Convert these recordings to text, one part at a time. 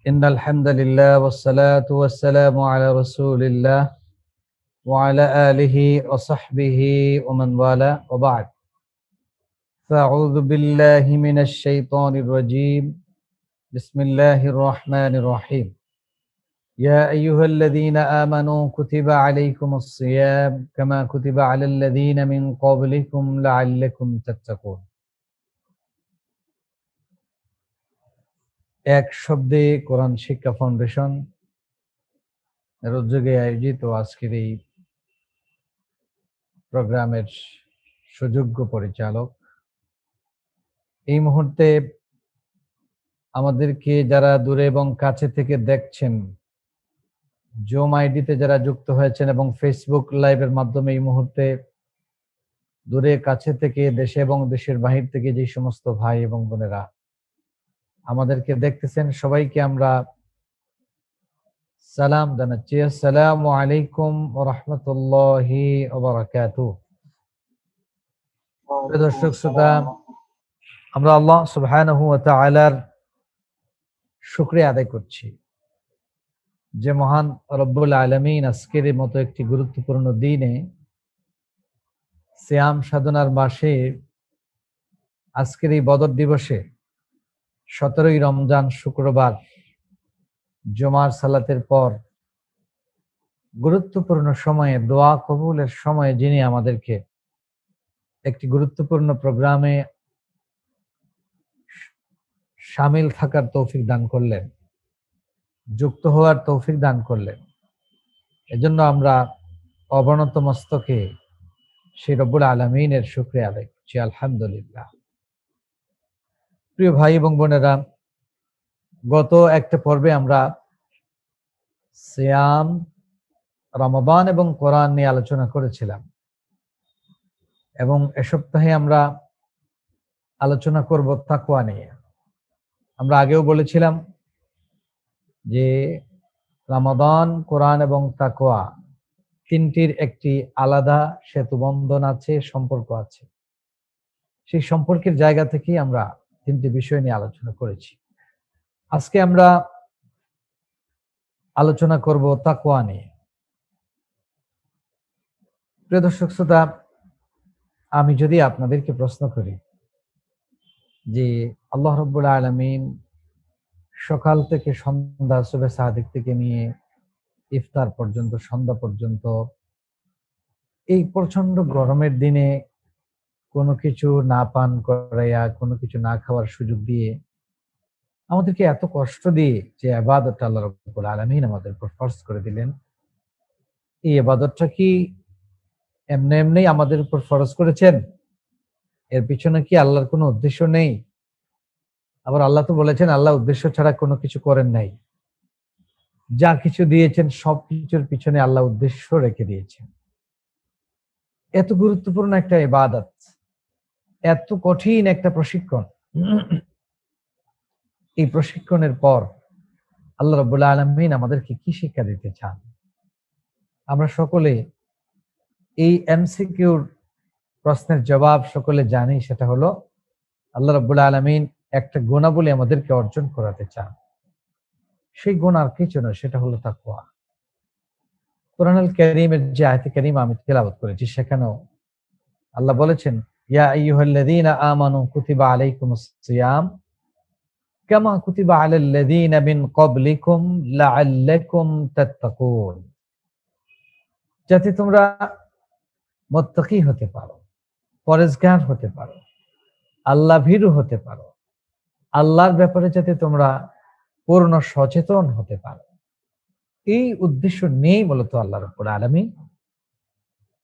إن الحمد لله والصلاة والسلام على رسول الله وعلى آله وصحبه ومن والاه وبعد فأعوذ بالله من الشيطان الرجيم بسم الله الرحمن الرحيم يا أيها الذين آمنوا كتب عليكم الصيام كما كتب على الذين من قبلكم لعلكم تتقون এক শব্দে কোরআন শিক্ষা ফাউন্ডেশন এর উদ্যোগে আয়োজিত আজকের এই প্রোগ্রামের সুযোগ্য পরিচালক এই মুহূর্তে আমাদেরকে যারা দূরে এবং কাছে থেকে দেখছেন, জুম আইডিতে যারা যুক্ত হয়েছেন এবং ফেসবুক লাইভের মাধ্যমে এই মুহূর্তে দূরে কাছে থেকে দেশে এবং দেশের বাহির থেকে যে সমস্ত ভাই এবং বোনেরা আমাদেরকে দেখতেছেন, সবাইকে আমরা সালাম জানাচ্ছি। আসসালামু আলাইকুম ওয়া রাহমাতুল্লাহি ওয়া বারাকাতুহু। দর্শক শ্রোতা, আমরা আল্লাহ সুবহানাহু ওয়া তাআলার শুকরিয়া আদায় করছি যে মহান রব্বুল আলামিন আজকের মতো একটি গুরুত্বপূর্ণ দিনে, সিয়াম সাধনার মাসে, আজকের এই বদর দিবসে 17ই রমজান শুক্রবার জুমার সালাতের পর গুরুত্বপূর্ণ সময়ে, দোয়া কবুলের সময়ে যিনি আমাদেরকে একটি গুরুত্বপূর্ণ প্রোগ্রামে শামিল থাকার তৌফিক দান করলেন, যুক্ত হওয়ার তৌফিক দান করলেন, এজন্য আমরা অবনত মস্তকে সেই রব্বুল আলামিনের শুকরিয়া আদায় করছি। আলহামদুলিল্লাহ। প্রিয় ভাই এবং বোনেরা, গত একটা পর্বে আমরা সিয়াম, রমাদান এবং কোরআন নিয়ে আলোচনা করেছিলাম এবং এ সপ্তাহে আমরা আলোচনা করব তাকওয়া নিয়ে। আমরা আগেও বলেছিলাম যে রমাদান, কোরআন এবং তাকওয়া তিনটির একটি আলাদা সেতুবন্ধন আছে, সম্পর্ক আছে। সেই সম্পর্কের জায়গা থেকেই আমরা তিনটি বিষয় নিয়ে আলোচনা করেছি। আজকে আমরা আলোচনা করব তাকওয়া নিয়ে। প্রিয় দর্শক শ্রোতা, আমি যদি আপনাদেরকে প্রশ্ন করি যে আল্লাহ রাব্বুল আলামিন সকাল থেকে সন্ধ্যা, সুবহ সাদিক থেকে নিয়ে ইফতার পর্যন্ত, সন্ধ্যা পর্যন্ত, এই প্রচন্ড গরমের দিনে কোনো কিছু না পান করাইয়া, কোনো কিছু না খাওয়ার সুযোগ দিয়ে আমাদেরকে এত কষ্ট দিয়ে যে ইবাদতটা আল্লাহ রাব্বুল আলামিন আমাদের উপর ফরজ করে দিলেন, এই ইবাদতটা কি এমনি এমনি আমাদের উপর ফরজ করেছেন? এর পিছনে কি আল্লাহর কোনো উদ্দেশ্য নেই? আবার আল্লাহ তো বলেছেন আল্লাহ উদ্দেশ্য ছাড়া কোনো কিছু করেন নাই। যা কিছু দিয়েছেন সবকিছুর পিছনে আল্লাহ উদ্দেশ্য রেখে দিয়েছেন। এত গুরুত্বপূর্ণ একটা ইবাদত, এত কঠিন একটা প্রশিক্ষণ, এই প্রশিক্ষণের পর আল্লাহ রাব্বুল আলামিন আমাদেরকে কি শিক্ষা দিতে চান? আমরা সকলে এই এমসিকিউর প্রশ্নের জবাব সকলে জানি, সেটা হলো আল্লাহ রাব্বুল আলামিন একটা গুণাবলী আমাদেরকে অর্জন করাতে চান। সেই গুণ আর কিছু নয়, সেটা হলো তাকওয়া। কোরআনুল কারীমের যে আয়াতে কারীমা আমি তেলাওয়াত করেছি, সেখানেও আল্লাহ বলেছেন, ইয়া আইয়ুহাল্লাযীনা আমানু কুতিবা আলাইকুমুস সিয়াম কামা কুতিবা আলাল্লাযীনা মিন ক্বাবলিকুম লাআল্লাকুম তাত্তাকুন। যাতে তোমরা মুত্তাকি হতে পারো, পরেজগার হতে পারো, আল্লাহ ভীরু হতে পারো, আল্লাহর ব্যাপারে যাতে তোমরা পূর্ণ সচেতন হতে পারো। এই উদ্দেশ্য নিয়েই মূলত আল্লাহ রাব্বুল আলামিন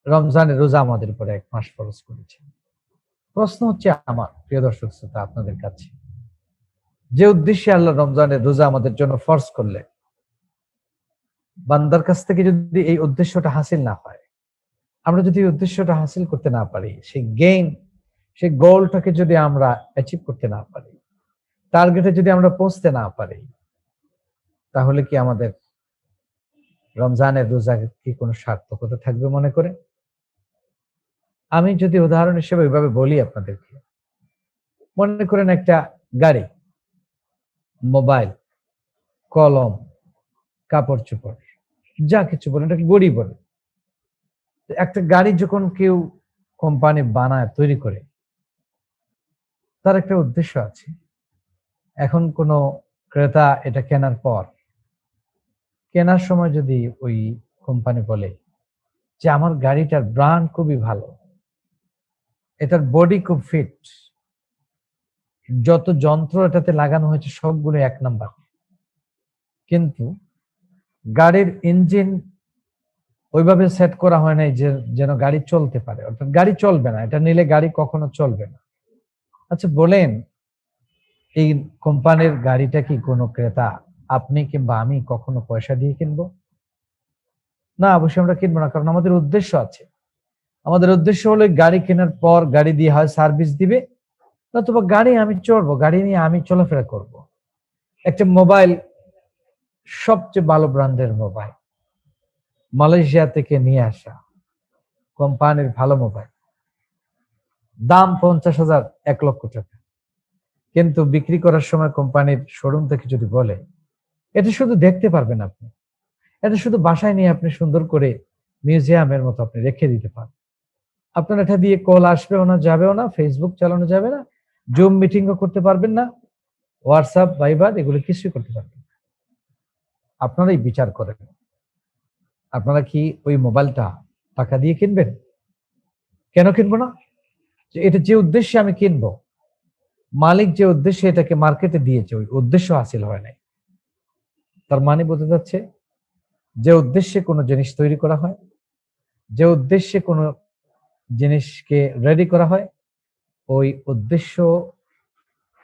রমজানের রোজা আমাদের উপরে 1 মাস ফরজ করেছেন। প্রশ্ন হচ্ছে আমার প্রিয় দর্শক শ্রোতা আপনাদের কাছে, যে উদ্দেশ্যে আল্লাহ রমজানের রোজা আমাদের জন্য ফরজ করলেন, বান্দার কাছ থেকে যদি এই উদ্দেশ্যটা হাসিল না হয়, আমরা যদি এই উদ্দেশ্যটা হাসিল করতে না পারি, সেই গেইন, সেই গোলটাকে যদি আমরা অ্যাচিভ করতে না পারি, টার্গেটে যদি আমরা পৌঁছতে না পারি, তাহলে কি আমাদের রমজানের রোজা কি কোনো সার্থকতা থাকবে মনে করে? আমি যদি উদাহরণ হিসেবে ওইভাবে বলি আপনাদেরকে, মনে করেন একটা গাড়ি, মোবাইল, কলম, কাপড় চোপড়, যা কিছু বলে এটাকে গড়ি বলে। একটা গাড়ি যখন কেউ কোম্পানি বানায়, তৈরি করে, তার একটা উদ্দেশ্য আছে। এখন কোনো ক্রেতা এটা কেনার পর, কেনার সময় যদি ওই কোম্পানি বলে যে আমার গাড়িটার ব্র্যান্ড খুবই ভালো, এটার বডি খুব ফিট, যত যন্ত্র এটাতে লাগানো হয়েছে সবগুলো ১ নাম্বার, কিন্তু গাড়ির ইঞ্জিন ওইভাবে সেট করা হয় নাই যে যেন গাড়ি চলতে পারে, অর্থাৎ গাড়ি চলবে না, এটা নিলে গাড়ি কখনো চলবে না। আচ্ছা বলেন, এই কোম্পানির গাড়িটা কি কোনো ক্রেতা, আপনি কিংবা আমি কখনো পয়সা দিয়ে কিনবো? না, অবশ্যই আমরা কিনবো না, কারণ আমাদের উদ্দেশ্য আছে। আমাদের উদ্দেশ্য হলো গাড়ি কেনার পর গাড়ি দিয়ে হয় সার্ভিস দিবে, নতুবা গাড়ি আমি চড়বো, গাড়ি নিয়ে আমি চলাফেরা করব। একটা মোবাইল, সবচেয়ে ভালো ব্র্যান্ডের মোবাইল, মালয়েশিয়া থেকে নিয়ে আসা কোম্পানির ভালো মোবাইল, দাম 50,000, 1,00,000 টাকা, কিন্তু বিক্রি করার সময় কোম্পানির শোরুম থেকে যদি বলে এটা শুধু দেখতে পারবেন আপনি, এটা শুধু বাসায় নিয়ে আপনি সুন্দর করে মিউজিয়ামের মতো আপনি রেখে দিতে পারেন, আপনার এটা দিয়ে কল আসবেও না, যাবেও না, ফেসবুক চালানো যাবে না, জুম মিটিংও করতে পারবেন না, হোয়াটসঅ্যাপ, ভাইবার এগুলো কিছুই করতে পারবেন না। আপনারাই বিচার করেন, আপনারা কি ওই মোবাইলটা টাকা দিয়ে কিনবেন? কেন কিনবো না? যে এটা যে উদ্দেশ্যে আমি কিনবো, মালিক যে উদ্দেশ্যে এটাকে মার্কেটে দিয়েছে ওই উদ্দেশ্য হাসিল হয় নাই। তার মানে বোঝা যাচ্ছে, যে উদ্দেশ্যে কোনো জিনিস তৈরি করা হয়, যে উদ্দেশ্যে কোনো জিনিসকে রেডি করা হয়, ওই উদ্দেশ্য,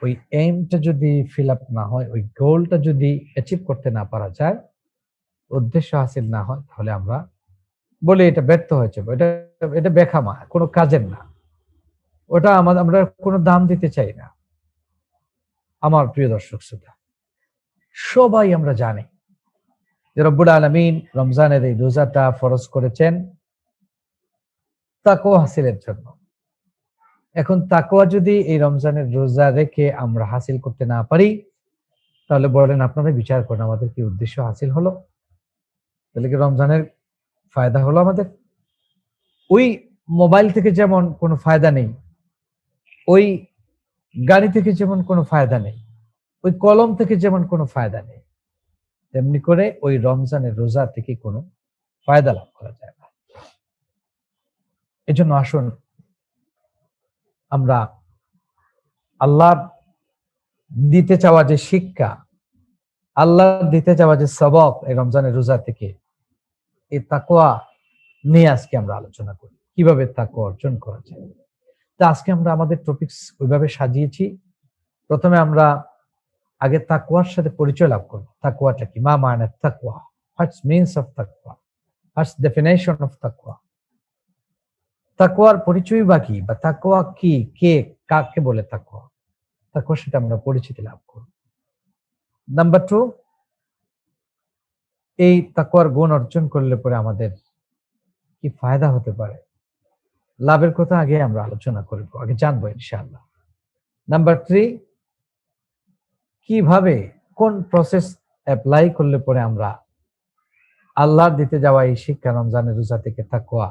ওই এইমটা যদি ফিল আপ না হয়, ওই গোলটা যদি অ্যাচিভ করতে না পারা যায়, উদ্দেশ্য হাসিল না হয়, তাহলে আমরা বলি এটা ব্যর্থ হয়েছে, এটা এটা বেখামা, কোনো কাজের না, ওটা আমরা কোনো দাম দিতে চাই না। আমার প্রিয় দর্শক শ্রোতা, সবাই আমরা জানি যে রব্বুল আলামিন রমজানের এই রোজাটা ফরজ করেছেন তাকওয়া হাসিলের জন্য। এখন তাকওয়া যদি এই রমজানের রোজা রেখে আমরা হাসিল করতে না পারি, তাহলে বলেন আপনারা বিচার করেন আমাদের কি উদ্দেশ্য হাসিল হলো? তাহলে কি রমজানের ফায়দা হলো আমাদের? ওই মোবাইল থেকে যেমন কোনো ফায়দা নেই, ওই গাড়ি থেকে যেমন কোনো ফায়দা নেই, ওই কলম থেকে যেমন কোনো ফায়দা নেই, তেমনি করে ওই রমজানের রোজা থেকে কোনো ফায়দা লাভ করা যায় না। এজন্য আসুন আমরা আল্লাহ দিতে চাওয়া যে শিক্ষা, আল্লাহ দিতে চাওয়া যে সবক এই রমজানের রোজা থেকে, এই তাকওয়া নিয়ে আজকে আমরা আলোচনা করি, কিভাবে তাকওয়া অর্জন করা যায়। তো আজকে আমরা আমাদের টপিকস ওইভাবে সাজিয়েছি। প্রথমে আমরা আগে তাকওয়ার সাথে পরিচয় লাভ করব। তাকওয়াটা কি? মা মা'না তাকওয়া, হোয়াটস মিনস অফ তাকওয়া, হোয়াটস ডেফিনেশন অফ তাকওয়া, তাকওয়ার পরিচয় বা কি, বা তাকওয়া কি, কে কাকে বলে তাকওয়া, তাকওয়ার সাথে আমরা পরিচিতি লাভ করব। নাম্বার 2, এই তাকওয়ার গুণ অর্জন করলে পরে আমাদের কি ফায়দা হতে পারে, লাভের কথা আগে আমরা আলোচনা করব, আগে জানবো ইনশাআল্লাহ। নাম্বার 3, কিভাবে, কোন প্রসেস অ্যাপ্লাই করলে পরে আমরা আল্লাহর দিতে যাওয়া এই শিক্ষা রমজানের রোজা থেকে তাকওয়া,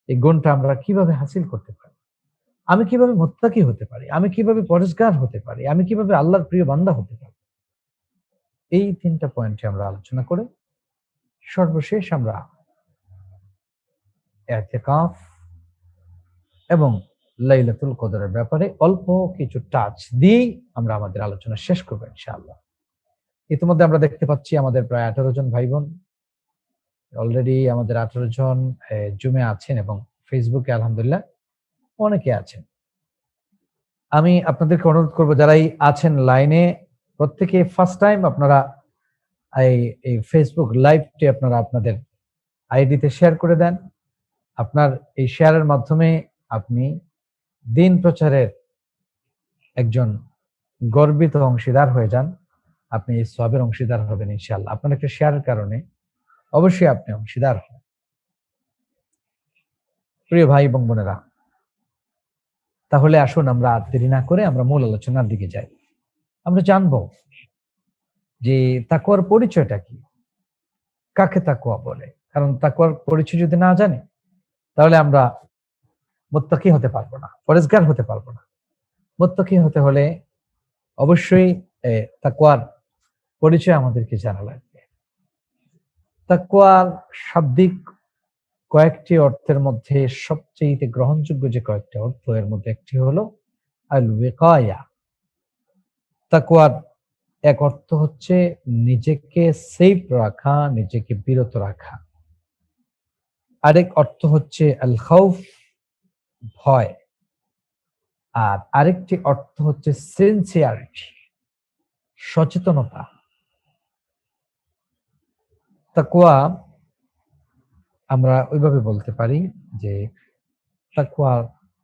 এই গুণটা আমরা কিভাবে হাসিল করতে পারি, আমি কিভাবে মুত্তাকি হতে পারি, আমি কিভাবে পরেজগার হতে পারি, আমি কিভাবে আল্লাহর প্রিয় বান্দা হতে পারি। এই 3টা পয়েন্টে আমরা আলোচনা করে সর্বশেষ আমরা ইতিকাফ এবং লাইলাতুল কদরের ব্যাপারে অল্প কিছু টাচ দিয়ে আমরা আমাদের আলোচনা শেষ করব ইনশাআল্লাহ। ইতিমধ্যে আমরা দেখতে পাচ্ছি আমাদের প্রায় 18 জন ভাই বোন অলরেডি, আমাদের 18 জন জুমে আছেন এবং ফেসবুকে আলহামদুলিল্লাহ অনেকে আছেন। আমি আপনাদেরকে অনুরোধ করব যারাই আছেন লাইনে, প্রত্যেকে ফার্স্ট টাইম আপনারা এই ফেসবুক লাইভটি আপনারা আপনাদের আইডিতে শেয়ার করে দেন। আপনার এই শেয়ারের মাধ্যমে আপনি দিন প্রচারের একজন গর্বিত অংশীদার হয়ে যান, আপনি এই সওয়াবের অংশীদার হবেন ইনশাআল্লাহ। আপনার একটা শেয়ারের কারণে অবশ্যই আপনি অংশীদার হন। প্রিয় ভাই এবং বোনেরা, তাহলে আসুন আমরা আর দেরি না করে আমরা মূল আলোচনার দিকে যাই। আমরা জানবো যে তাকওয়ার পরিচয়টা কি, কাকে তাকওয়া বলে। কারণ তাকওয়ার পরিচয় যদি না জানি, তাহলে আমরা মুত্তাকি হতে পারবো না, পরেজগার হতে পারবো না। মুত্তাকি হতে হলে অবশ্যই তাকওয়ার পরিচয় আমাদেরকে জানা লাগবে। তাকওয়ার শাব্দিক কয়েকটি অর্থের মধ্যে সবচেয়ে গ্রহণযোগ্য যে কয়েকটি অর্থ, এর মধ্যে একটি হলো আল ওয়াকায়া। তাকওয়ার এক অর্থ হচ্ছে নিজেকে সেফ রাখা, নিজেকে বিরত রাখা। আরেক অর্থ হচ্ছে আল খাউফ, ভয়। আর আরেকটি অর্থ হচ্ছে সিনসিয়ারিটি, সচেতনতা। তাকওয়া আমরা ওইভাবে বলতে পারি যে তাকওয়ার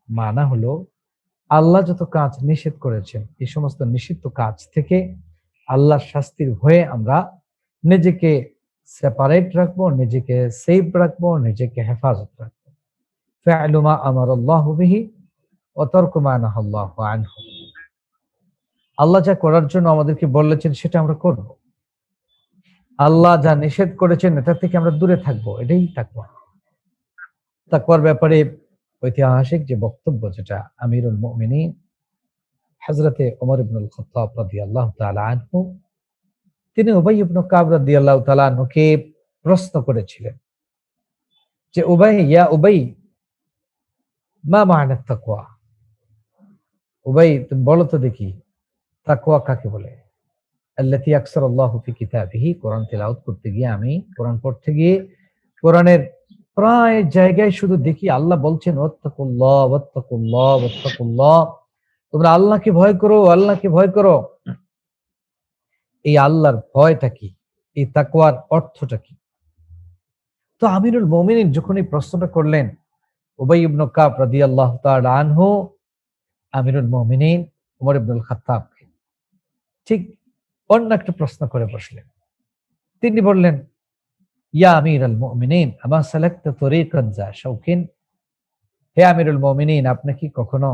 মানা হলো আল্লাহ যত কাজ নিষেধ করেছেন, এই সমস্ত নিষিদ্ধ কাজ থেকে আল্লাহর শাস্তির ভয়ে আমরা নিজেকে সেপারেট রাখবো, নিজেকে সেফ রাখবো, নিজেকে হেফাজত রাখবো। ফা'লু মা আমারাল্লাহু বিহি ওয়া তারকু মা নাহাল্লাহু আনহু। আল্লাহ যা করার জন্য আমাদেরকে বলেছেন সেটা আমরা করব। আল্লাহ যা নিষেধ করেছেন এটা থেকে আমরা দূরে থাকবো, এটাই তাকওয়া। তাকওয়ার ব্যাপারে ঐতিহাসিক যে বক্তব্য, যেটা আমিরুল মুমিনিন হযরতে ওমর ইবনুল খাত্তাব রাদিয়াল্লাহু তাআলা আনহু, তিনি উবাই ইবনে কাব রাদিয়াল্লাহু তাআলা আনহুকে প্রশ্ন করেছিলেন যে উবাই, ইয়া উবাই, মা মা'না তাকওয়া? উবাই, তুমি বলো তো দেখি তাকওয়া কাকে বলে? আল্লাতী আকসারাল্লাহু ফি কিতাবিহি, কোরআন তিলাওয়াত করতে গিয়ে, আমি কোরআন পড়তে গিয়ে কোরআনের প্রায় জায়গায় শুধু দেখি আল্লাহ বলছেন ওয়াত্তাকুল্লাহ ওয়াত্তাকুল্লাহ ওয়াত্তাকুল্লাহ, তোমরা আল্লাহকে ভয় করো, আল্লাহকে ভয় করো। এই আল্লাহর ভয়টা কি? এই তাকওয়ার অর্থটা কি? তো আমিরুল মুমিনিন যখন এই প্রশ্নটা করলেন, উবাই ইবনে কাব রাদিয়াল্লাহু তাআলা আনহু আমিরুল মুমিনিন ওমর ইবনুল খাত্তাবকে ঠিক অন্য একটা প্রশ্ন করে বসলেন। তিনি বললেন, ইয়া আমিরুল মুমিনিন আমা সালাকতা তরিকান যা শাওকিন, হে আমিরুল মুমিনিন, আপনি কি কখনো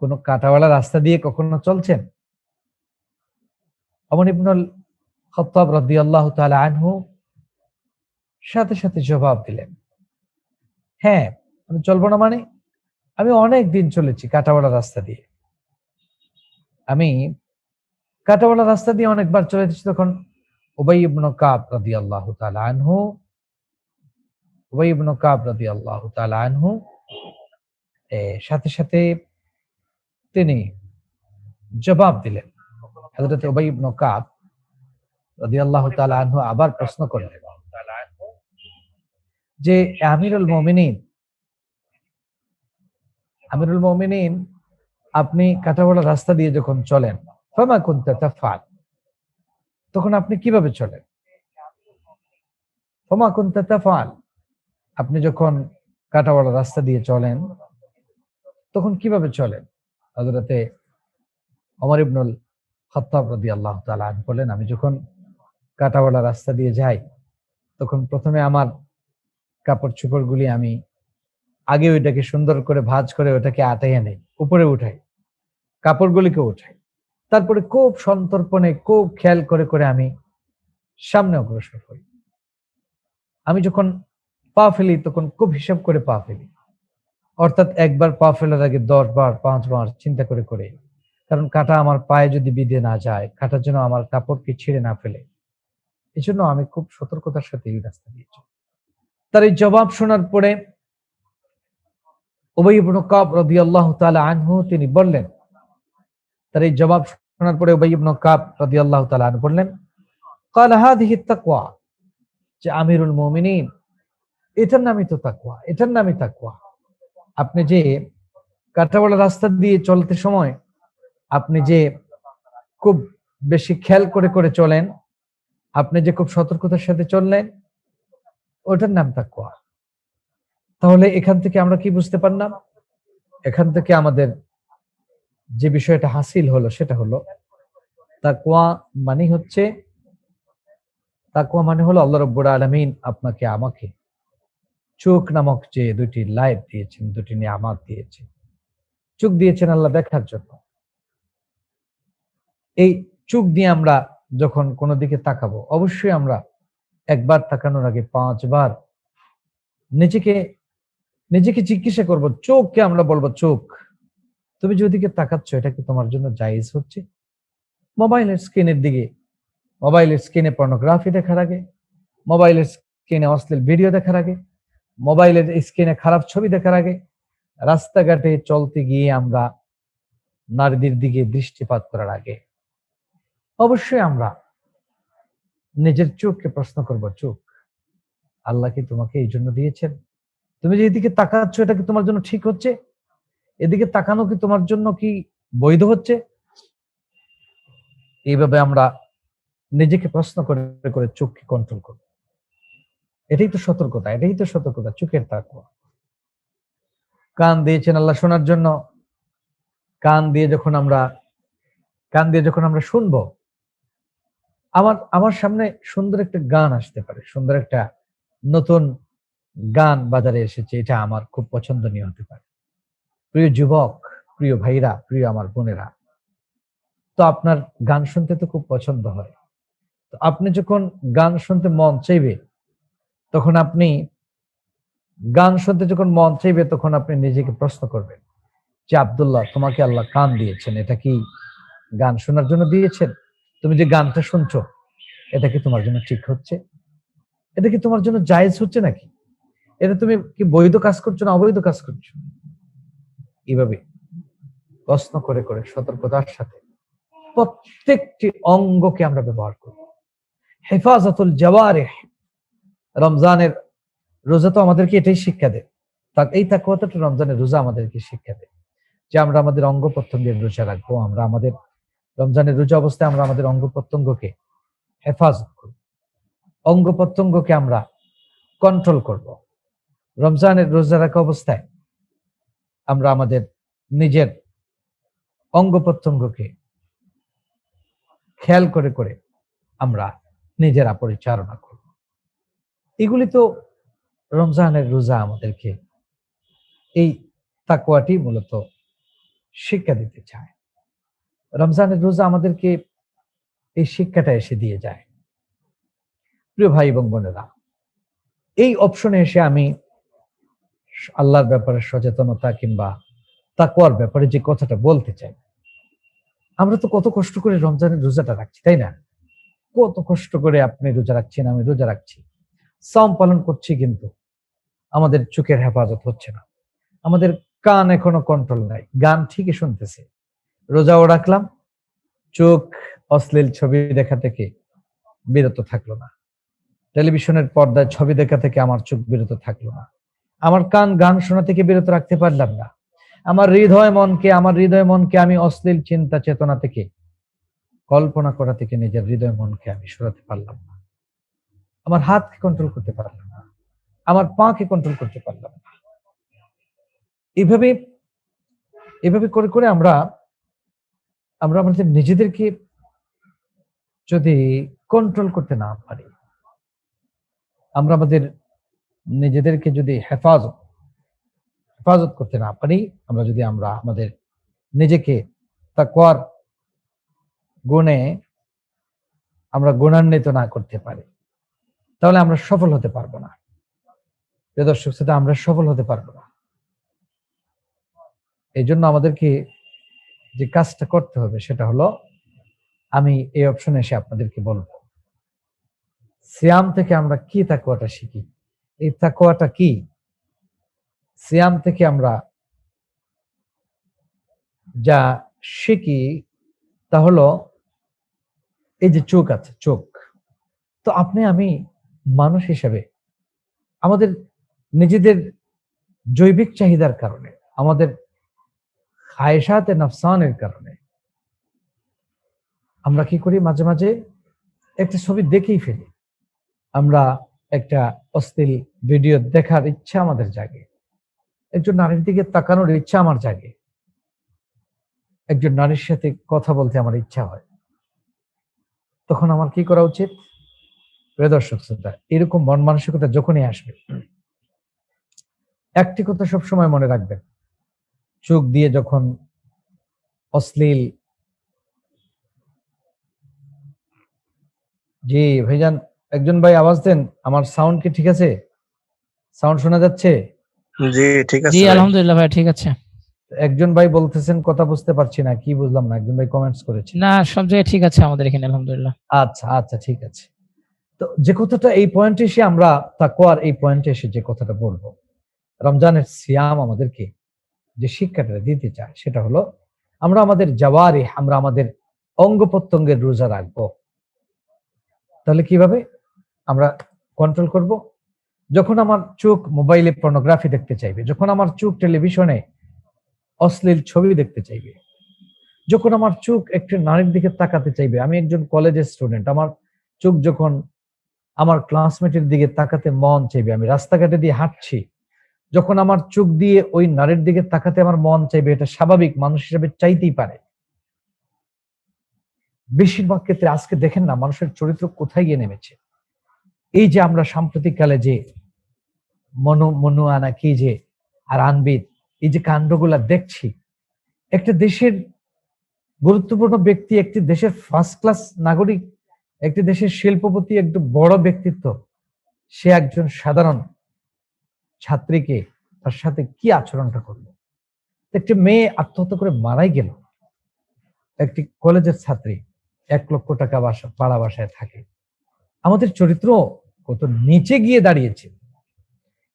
কোনো কাঁটাওয়ালা রাস্তা দিয়ে কখনো চলছেন? ওমর ইবনুল খাত্তাব রাদিয়াল্লাহু তাআলা আনহু সাথে সাথে জবাব দিলেন, হ্যাঁ, আমি চলবো না মানে? আমি অনেক দিন চলেছি কাঁটাওয়ালা রাস্তা দিয়ে। আমি কাঁটাওয়ালা রাস্তা দিয়ে অনেকবার চলেছি। তখন উবাই ইবনে কাব রাদিয়াল্লাহু তাআলা আনহু, উবাই ইবনে কাব রাদিয়াল্লাহু তাআলা আনহু সাথে সাথে তিনি জবাব দিলেন। হযরত উবাই ইবনে কাব রাদিয়াল্লাহু তাআলা আনহু আবার প্রশ্ন করলেন যে আমিরুল মুমিনিন, আমিরুল মুমিনিন, আপনি কাঁটাওয়ালা রাস্তা দিয়ে যখন চলেন, ফামা কুনতা তাফআল, তখন আপনি কিভাবে চলেন? ফামা কুনতা তাফআল, আপনি যখন কাঁটাওয়ালা রাস্তা দিয়ে চলেন তখন কিভাবে চলেন? হযরতে ওমর ইবনুল খাত্তাব রাদিয়াল্লাহু তাআলা আনহু বলেন, আমি যখন কাঁটাওয়ালা রাস্তা দিয়ে যাই তখন প্রথমে আমার কাপড় চোপড়গুলি আমি আগে ওইটাকে সুন্দর করে ভাঁজ করে ওটাকে আটাইয়া নেই, উপরে উঠাই, কাপড়গুলিকে উঠাই। তারপরে খুব সন্তর্পণে, খুব খেয়াল করে করে আমি সামনে অগ্রসর হই। আমি যখন পা ফেলি তখন খুব হিসাব করে পা ফেলি। অর্থাৎ একবার পা ফেলার আগে ১০ বার ৫ বার চিন্তা করে করে। কারণ কাঁটা আমার পায়ে যদি বিঁধে না যায়, কাঁটা যেন আমার কাপড়কে ছিঁড়ে না ফেলে। এজন্য আমি খুব সতর্কতার সাথে এই রাস্তা দিয়ে চলি। তার এই জবাব শোনার পরে উবাই ইবনে কাব রাদিয়াল্লাহু তাআলা আনহু তিনি বললেন, তার এই জবাব শোনার পরে উবাই ইবনে কাব রাদিয়াল্লাহু তাআলা আনহু বললেন, ক্বালা হাযিহি তাকওয়া, যে আমিরুল মুমিনিন, এটার নামই তো তাকওয়া, এটার নামই তাকওয়া। আপনি যে কাঁটাওয়ালা রাস্তা দিয়ে চলতে সময় আপনি যে খুব বেশি খেয়াল করে করে চলেন, আপনি যে খুব সতর্কতার সাথে চললেন, ওটার নাম তাকওয়া। তাহলে এখান থেকে আমরা কি বুঝতে পারলাম? এখান থেকে আমাদের যে বিষয়টা হাসিল হলো সেটা হলো তাকওয়া মানে হচ্ছে, তাকওয়া মানে হলো আল্লাহ রাব্বুল আলামিন আপনাকে আমাকে চোখ নামক যে দুটি লাইট দিয়েছেন, দুটি নিয়ামত দিয়েছেন। চোখ দিয়েছেন আল্লাহ দেখার জন্য। এই চোখ দিয়ে আমরা যখন কোনো দিকে তাকাবো, অবশ্যই আমরা একবার তাকানোর আগে 5 বার নিজেকে নিজেকে জিজ্ঞাসা করব। চোখকে আমরা বলবো, চোখ, তুমি যে ওদিকে তাকাচ্ছ এটা কি তোমার জন্য জায়েজ হচ্ছে? মোবাইলের স্ক্রিনের দিকে, মোবাইলের স্ক্রিনে পর্নোগ্রাফি দেখার আগে, মোবাইলের স্ক্রিনে অশ্লীল ভিডিও দেখার আগে, মোবাইলের স্ক্রিনে খারাপ ছবি দেখার আগে, রাস্তাঘাটে চলতে গিয়ে আমরা নারীদের দিকে দৃষ্টিপাত করার আগে অবশ্যই আমরা নিজের চোখকে প্রশ্ন করব, চোখ, আল্লাহ কি তোমাকে এই জন্য দিয়েছেন? তুমি যে এদিকে তাকাচ্ছ এটা কি তোমার জন্য ঠিক হচ্ছে? এদিকে তাকানো কি তোমার জন্য কি বৈধ হচ্ছে? এইভাবে আমরা নিজেকে প্রশ্ন করে করে চোখকে কন্ট্রোল করব। এটাই তো সতর্কতা, এটাই তো সতর্কতা, চোখের তাকওয়া। কান দিয়েছেন আল্লাহ শোনার জন্য। কান দিয়ে যখন আমরা শুনবো, আমার আমার সামনে সুন্দর একটা গান আসতে পারে, সুন্দর একটা নতুন গান বাজারে এসেছে, এটা আমার খুব পছন্দনীয় হতে পারে। প্রিয় যুবক, প্রিয় ভাইরা, প্রিয় আমার বোনেরা, তো আপনার গান শুনতে তো খুব পছন্দ হয়। তো আপনি যখন গান শুনতে মন চাইবে, তখন আপনি তখন আপনি নিজেকে প্রশ্ন করবেন যে, আব্দুল্লাহ, তোমাকে আল্লাহ কান দিয়েছেন, এটা কি গান শোনার জন্য দিয়েছেন? তুমি যে গানটা শুনছো এটা কি তোমার জন্য ঠিক হচ্ছে? এটা কি তোমার জন্য জায়েজ হচ্ছে নাকি? এটা তুমি কি বৈধ কাজ করছো না অবৈধ কাজ করছো? এইভাবে প্রশ্ন করে করে সতর্কতার সাথে প্রত্যেকটি অঙ্গকে আমরা ব্যবহার করব। হেফাজতুল জাওয়ারিহ, রমজানের রোজা তো আমাদেরকে এটাই শিক্ষা দেয়। এই তাকওয়াটা রমজানের রোজা আমাদেরকে শিক্ষা দেয় যে আমরা আমাদের অঙ্গ প্রত্যঙ্গের রোজা রাখবো। আমরা আমাদের রমজানের রোজা অবস্থায় আমরা আমাদের অঙ্গ প্রত্যঙ্গকে হেফাজত করব, অঙ্গ প্রত্যঙ্গকে আমরা কন্ট্রোল করব। রমজানের রোজা রাখা অবস্থায় আমরা আমাদের নিজের অঙ্গ প্রত্যঙ্গকে খেয়াল করে করে আমরা নিজেরা পরিচালনা করব। এগুলি তো রমজানের রোজা আমাদেরকে এই তাকওয়াটি মূলত শিক্ষা দিতে চায়। রমজানের রোজা আমাদেরকে এই শিক্ষাটা এসে দিয়ে যায়। প্রিয় ভাই এবং বোনেরা, এই অপশনে এসে আমি আল্লাহর ব্যাপারে সচেতনতা কিংবা তাকওয়ার ব্যাপারে যে কথাটা বলতে চাই, আমরা তো কত কষ্ট করে রমজানের রোজাটা রাখছি, তাই না? কত কষ্ট করে আপনি রোজা রাখছেন, আমি রোজা রাখছি, সাওম পালন করছি, কিন্তু আমাদের চোখের হেফাজত হচ্ছে না। আমাদের কান এখনো কন্ট্রোল নাই, গান ঠিকই শুনতেছে, রোজাও রাখলাম, চোখ অশ্লীল ছবি দেখা থেকে বিরত থাকলো না, টেলিভিশনের পর্দায় ছবি দেখা থেকে আমার চোখ বিরত থাকলো না, আমার কান গান শোনা থেকে বিরত রাখতে পারলাম না, আমার হৃদয় মনকে আমি অশ্লীল চিন্তা চেতনা থেকে, কল্পনা করা থেকে নিজের হৃদয় মনকে আমি সরাতে পারলাম না, আমার হাতকে কন্ট্রোল করতে পারলাম না, আমার পাকে কন্ট্রোল করতে পারলাম না। এভাবে এভাবে করে করে আমরা আমাদের নিজেদেরকে যদি কন্ট্রোল করতে না পারি, আমরা আমাদের নিজেদেরকে যদি হেফাজত করতে না পারি, আমরা আমাদের নিজেকে তাকওয়ার গুণে আমরা গুণান্বিত না করতে পারি, তাহলে আমরা সফল হতে পারবো না। প্রিয় দর্শক শ্রোতা, আমরা সফল হতে পারবো না। এই জন্য আমাদেরকে যে কাজটা করতে হবে সেটা হলো, আমি এই অপশনে এসে আপনাদেরকে বলবো, সিয়াম থেকে আমরা কি তাকওয়াটা শিখি। এই তাকওয়াটা কি? সিয়াম থেকে আমরা যা শিখি তা হলো, এই যে চোখ আছে, চোখ, তো আপনি আমি মানুষ হিসেবে আমাদের নিজেদের জৈবিক চাহিদার কারণে, আমাদের খায়শাতে নফসানের কারণে আমরা কি করি, মাঝে মাঝে একটা ছবি দেখেই ফেলি, আমরা একটা অশ্লীল ভিডিও দেখার ইচ্ছা আমাদের জাগে, একজন নারীর দিকে তাকানোর ইচ্ছা আমার জাগে, একজন নারীর সাথে কথা বলতে আমার ইচ্ছা হয়। তখন আমার কি করা উচিত? প্রিয় দর্শক শ্রোতা, এরকম মন মানসিকতা যখনই আসবে, একটি কথা সবসময় মনে রাখবেন, চোখ দিয়ে যখন অশ্লীল জি ভাইজান, একজন ভাই আওয়াজ দেন। আমার সাউন্ড কি ঠিক আছে? সাউন্ড শোনা যাচ্ছে? জি ঠিক জি আছে ভাই। আলহামদুলিল্লাহ ভাই, ঠিক আছে। একজন ভাই বলতেছেন কথা বুঝতে পারছি না, কি বুঝলাম না। একজন ভাই কমেন্টস করেছেন। না, সব জায়গায় ঠিক আছে আমাদের এখানে আলহামদুলিল্লাহ। আচ্ছা আচ্ছা, ঠিক আছে। তো যে কথাটা এই পয়েন্টে এসে আমরা তাকওয়ার এই পয়েন্টে এসে যে কথাটা বলবো, রমজানের সিয়াম আমাদেরকে যে শিক্ষাটা দিতে চায় সেটা হলো আমরা আমাদের জাওয়ারিহ, আমরা আমাদের অঙ্গ প্রত্যঙ্গের রোজা রাখবো। তাহলে কিভাবে আমরা কন্ট্রোল করব? যখন আমার চোখ মোবাইলে পর্নোগ্রাফি দেখতে চাইবে, যখন আমার চোখ টেলিভিশনে অশ্লীল ছবি দেখতে চাইবে, যখন আমার চোখ একটি নারীর দিকে তাকাতে চাইবে, আমি একজন কলেজের স্টুডেন্ট, আমার চোখ যখন আমার ক্লাসমেটের দিকে তাকাতে মন চাইবে, আমি রাস্তাঘাটে দিয়ে হাঁটছি, যখন আমার চোখ দিয়ে ওই নারীর দিকে তাকাতে আমার মন চাইবে, এটা স্বাভাবিক, মানুষ হিসেবে চাইতেই পারে। বেশিরভাগ ক্ষেত্রে আজকে দেখেন না মানুষের চরিত্র কোথায় গিয়ে নেমেছে। এই যে আমরা সাম্প্রতিক কালে যে মনুয়ানা কি যে আর আনবিদ, এই যে কাণ্ডগুলা দেখছি, একটা দেশের গুরুত্বপূর্ণ ব্যক্তি, একটি দেশের ফার্স্ট ক্লাস নাগরিক, একটি দেশের শিল্পপতি, একটু বড় ব্যক্তিত্ব, সে একজন সাধারণ ছাত্রীকে তার সাথে কি আচরণটা করলো। একটি মেয়ে আত্মহত্যা করে মারাই গেল, একটি কলেজের ছাত্রী 1 লক্ষ টাকা ভাড়া বাসায় থাকে। আমাদের চরিত্র কত নিচে গিয়ে দাঁড়িয়েছে,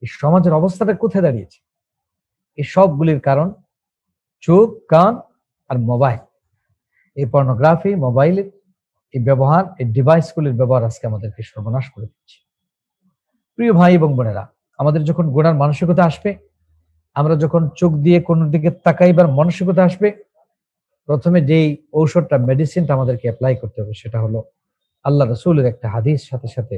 এই সমাজের অবস্থাটা কোথায় দাঁড়িয়েছে। এই সবগুলির কারণ চোখ, কান আর মোবাইল। এই পর্নোগ্রাফি, মোবাইলের এই ব্যবহার, এই ডিভাইসগুলির ব্যবহার আজকে আমাদেরকে সর্বনাশ করে দিচ্ছে। প্রিয় ভাই এবং বোনেরা, আমাদের যখন গুনার মানসিকতা আসবে, আমরা যখন চোখ দিয়ে কোন দিকে তাকাইবার মানসিকতা আসবে, প্রথমে যেই ঔষধটা, মেডিসিনটা আমাদেরকে অ্যাপ্লাই করতে হবে সেটা হলো আল্লাহ রসুলের একটা হাদিস সাথে সাথে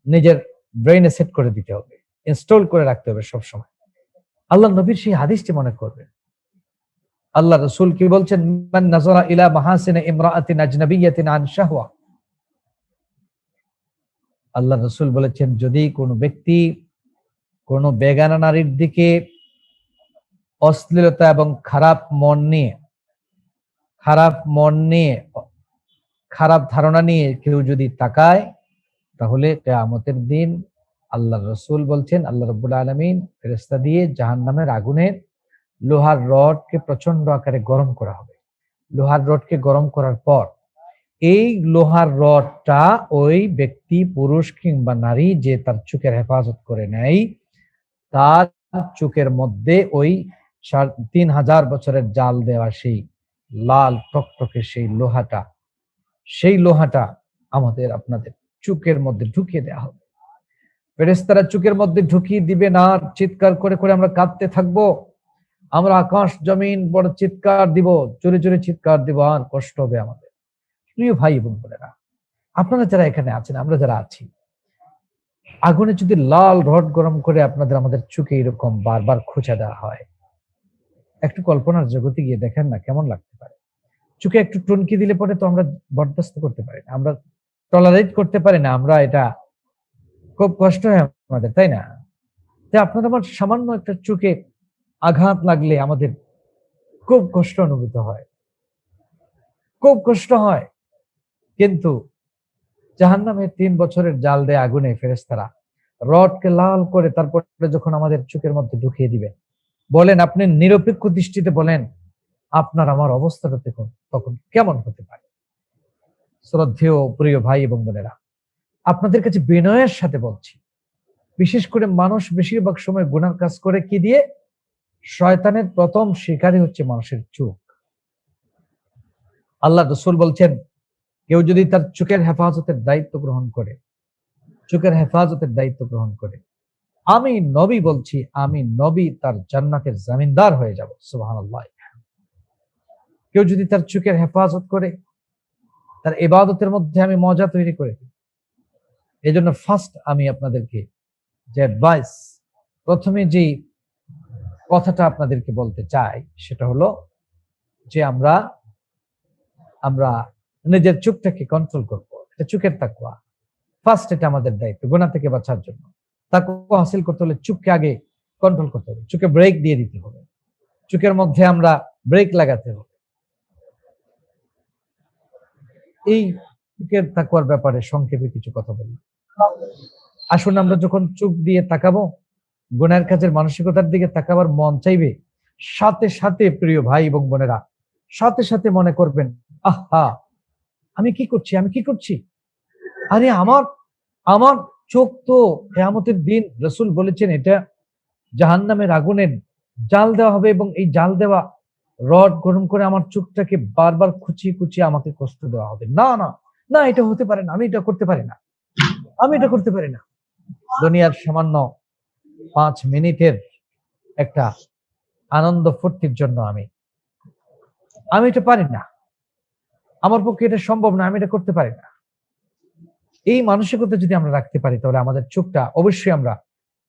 নিজের ব্রেইনে সেট করে দিতে হবে, ইনস্টল করে রাখতে হবে সবসময়। আল্লাহ নবীর সেই হাদিসটি মনে করবে। আল্লাহ রসুল কি বলছেন? মান নাযারা ইলা মাহাসিন ইমরাআতিন আজনাবিয়্যাতিন আন শাহওয়া। আল্লাহ রসুল বলেছেন, যদি কোনো ব্যক্তি কোনো বেগানা নারীর দিকে অশ্লীলতা এবং খারাপ মন নিয়ে, খারাপ ধারণা নিয়ে কেউ যদি তাকায়, তাহলে কিয়ামতের দিন আল্লাহ রসুল বলছেন, আল্লাহ রাব্বুল আলামিন ফেরেশতা দিয়ে জাহান্নামের আগুনের লোহার রডকে প্রচন্ড আকারে গরম করা হবে। লোহার রডকে গরম করার পর এই লোহার রডটা ওই ব্যক্তি, পুরুষ কিংবা নারী, যে তার চোখের হেফাজত করে নেয়, তার চোখের মধ্যে ওই ৩,০০০ বছরের জাল দেওয়া সেই লাল টকটকে সেই লোহাটা আমাদের আপনাদের চোখের মধ্যে ঢুকিয়ে দেওয়া হবে। ফেরেশতারা চোখের মধ্যে ঢুকিয়ে দিবে না, আর চিৎকার করে করে আমরা কাঁদতে থাকবো। আমরা আকাশ জমিন বড় চিৎকার দিব, জোরে জোরে চিৎকার দিব, আর কষ্ট হবে আমাদের। প্রিয় ভাই এবং বোনেরা, আপনারা যারা এখানে আছেন, আমরা যারা আছি, আগুনে যদি লাল রড গরম করে আপনাদের আমাদের চোখে এরকম বারবার খোঁচা দেওয়া হয়, একটু কল্পনার জগতে গিয়ে দেখেন না কেমন লাগতে পারে। চোখে একটু টনকি দিলে পরে তো আমরা বরদাস্ত করতে পারি না, আমরা টলারেট করতে পারি না, আমরা এটা খুব কষ্ট হয় আমাদের, তাই না? যে আপনার আমার সামান্য একটা চোখে আঘাত লাগলে আমাদের খুব কষ্ট অনুভূত হয়, খুব কষ্ট হয়। কিন্তু জাহান্নামের ৩ বছরের জাল দেয়া আগুনে ফেরেশতারা রডকে লাল করে তারপরে যখন আমাদের চোখের মধ্যে ঢুকিয়ে দিবেন, বলেন আপনি নিরপেক্ষ দৃষ্টিতে বলেন আপনার আমার অবস্থাটা দেখুন তখন কেমন হতে পারে। শ্রদ্ধেয় প্রিয় ভাই এবং বোনেরা, আপনাদের কাছে বিনয়ের সাথে বলছি, বিশেষ করে মানুষ বেশিরভাগ সময় গুনার কাজ করে কি দিয়ে? শয়তানের প্রথম শিকারী হচ্ছে মানুষের চোখ। আল্লাহ রাসূল বলছেন, কেউ যদি তার চোখের হেফাজতের দায়িত্ব গ্রহণ করে, আমি নবী বলছি, আমি নবী তার জান্নাতের জামিনদার হয়ে যাব। সুবহানাল্লাহ। কেউ যদি তার চোখের হেফাজত করে, তার ইবাদতের মধ্যে আমি মজা তৈরি করে দিই। এই জন্য ফার্স্ট আমি আপনাদেরকে যে অ্যাডভাইস, প্রথমে যে কথাটা আপনাদেরকে বলতে চাই সেটা হলো যে আমরা নিজের চোখটাকে কন্ট্রোল করবো। এটা চোখের তাকওয়া ফার্স্ট, এটা আমাদের দায়িত্ব গুনাহ থেকে বাঁচার জন্য। তাকওয়া হাসিল করতে হলে চোখকে আগে কন্ট্রোল করতে হবে, চোখে ব্রেক দিয়ে দিতে হবে, চোখের মধ্যে আমরা ব্রেক লাগাতে হবে। এই চোখের তাকওয়ার ব্যাপারে সংক্ষেপে কিছু কথা বলি। আসুন আমরা যখন চোখ দিয়ে তাকাবো, গুনাহের কাজের মানসিকতার দিকে তাকাবার মন চাইবে, সাথে সাথে প্রিয় ভাই এবং বোনেরা, সাথে সাথে মনে করবেন, আহা, আমি কি করছি, আমি কি করছি, আরে আমার আমার চোখ তো কিয়ামতের দিন রাসূল বলেছেন এটা জাহান্নামের আগুনের জাল দেওয়া হবে, এবং এই জাল দেওয়া রড গরম করে আমার চোখটাকে বারবার খুঁচিয়ে খুঁচিয়ে আমাকে কষ্ট দেওয়া হবে। না না না, এটা হতে পারে না, আমি এটা করতে পারি না, আমি এটা করতে পারি না। দুনিয়ার সামান্য 5 মিনিটের একটা আনন্দ ফুর্তির জন্য আমি আমি এটা পারি না, আমার পক্ষে এটা সম্ভব না, আমি এটা করতে পারি না। এই মানসিকতা যদি আমরা রাখতে পারি, তাহলে আমাদের চোখটা অবশ্যই আমরা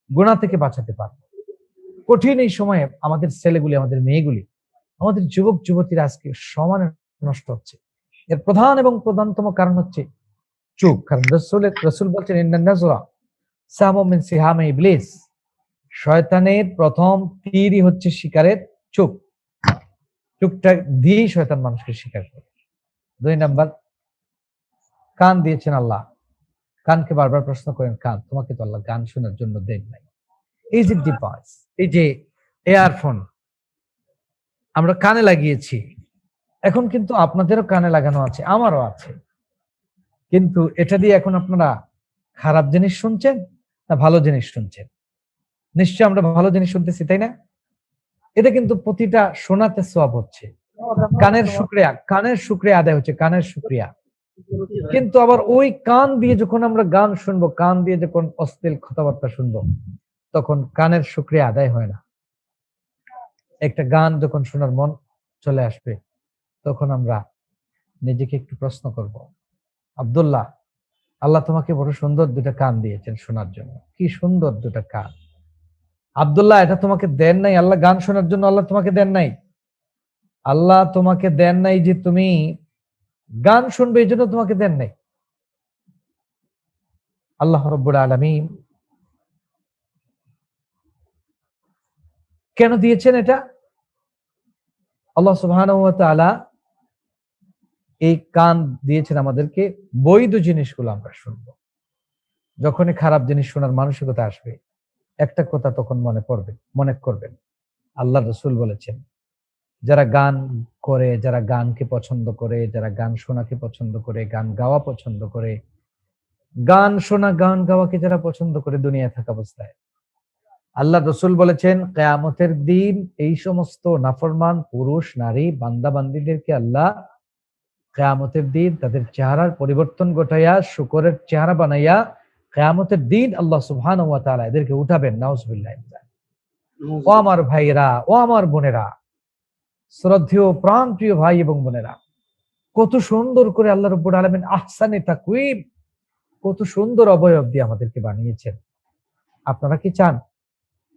গুনাহ থেকে বাঁচাতে পারবো। কঠিন এই সময়ে আমাদের ছেলেগুলি, আমাদের মেয়েগুলি, আমাদের যুবক যুবতীরা আজকে সমানে নষ্ট হচ্ছে। এর প্রধান এবং প্রধানতম কারণ হচ্ছে চোখ। কারণ রাসূল বলছেন, ইন্নান নাজরা সামুম মিন সিহামে ইবলিস, শয়তানের প্রথম তীরই হচ্ছে শিকারের চোখ। চোখটা দিয়েই শয়তান মানুষকে শিকার করে। 2 নাম্বার, কান দিয়েছেন আল্লাহ, কানকে বারবার প্রশ্ন করেন, কান তোমাকে তো আল্লাহ গান শোনার জন্য দেন নাই। এই যে ডিভাইস, এই যে এয়ারফোন আমরা কানে লাগিয়েছি, এখন কিন্তু আপনাদেরও কানে লাগানো আছে, আমারও আছে, কিন্তু এটা দিয়ে এখন আপনারা খারাপ জিনিস শুনছেন না ভালো জিনিস শুনছেন? নিশ্চয় আমরা ভালো জিনিস শুনতেছি, তাই না? এটা কিন্তু প্রতিটা শোনাতে সওয়াব হচ্ছে, কানের শুকরিয়া আদায় হচ্ছে, কানের শুকরিয়া। কিন্তু আবার ওই কান দিয়ে যখন আমরা গান শুনবো, কান দিয়ে যখন অশ্লীল কথাবার্তা শুনবো, তখন কানের শুকরিয়া আদায় হয় না। একটা গান যখন শোনার মন চলে আসবে, তখন আমরা নিজেকে একটু প্রশ্ন করব, আব্দুল্লাহ, আল্লাহ তোমাকে বড় সুন্দর 2টা কান দিয়েছেন শোনার জন্য, কি সুন্দর 2টা কান। আব্দুল্লাহ, এটা তোমাকে দেন নাই আল্লাহ গান শোনার জন্য, আল্লাহ তোমাকে দেন নাই, আল্লাহ তোমাকে দেন নাই যে তুমি গান শুনবে এই জন্য তোমাকে দেন নাই। আল্লাহ রাব্বুল আলামিন কেন দিয়েছেন এটা? আল্লাহ সুবহানাহু ওয়া তাআলা এই কান দিয়েছেন আমাদেরকে, বৈধ জিনিসগুলো আমরা শুনবো। যখনই খারাপ জিনিস শোনার মানসিকতা আসবে, একটা কথা তখন মনে করবেন, আল্লাহ রাসূল বলেছেন, যারা গান করে, যারা গানকে পছন্দ করে, যারা গান শোনাকে পছন্দ করে, গান গাওয়া পছন্দ করে, গান শোনা গান গাওয়াকে যারা পছন্দ করে দুনিয়ায় থাকা অবস্থায়, আল্লাহ রাসূল বলেছেন কিয়ামতের দিন এই সমস্ত নাফরমান পুরুষ নারী বান্দা বান্দীদেরকে আল্লাহ কিয়ামতের দিন তাদের চেহারার পরিবর্তন ঘটাইয়া শুকরের চেহারা বানাইয়া কিয়ামতের দিন আল্লাহ সুবহানাহু ওয়া তাআলা এদেরকে উঠাবেন। নাউজুবিল্লাহ। ও আমার ভাইরা, ও আমার বোনেরা, শ্রদ্ধেয় প্রাণ প্রিয় ভাই এবং বোনেরা, কত সুন্দর করে আল্লাহ রাব্বুল আলামিন আহসানে তাকওয়িম, কত সুন্দর অবয়ব দিয়ে আমাদেরকে বানিয়েছেন। আপনারা কি চান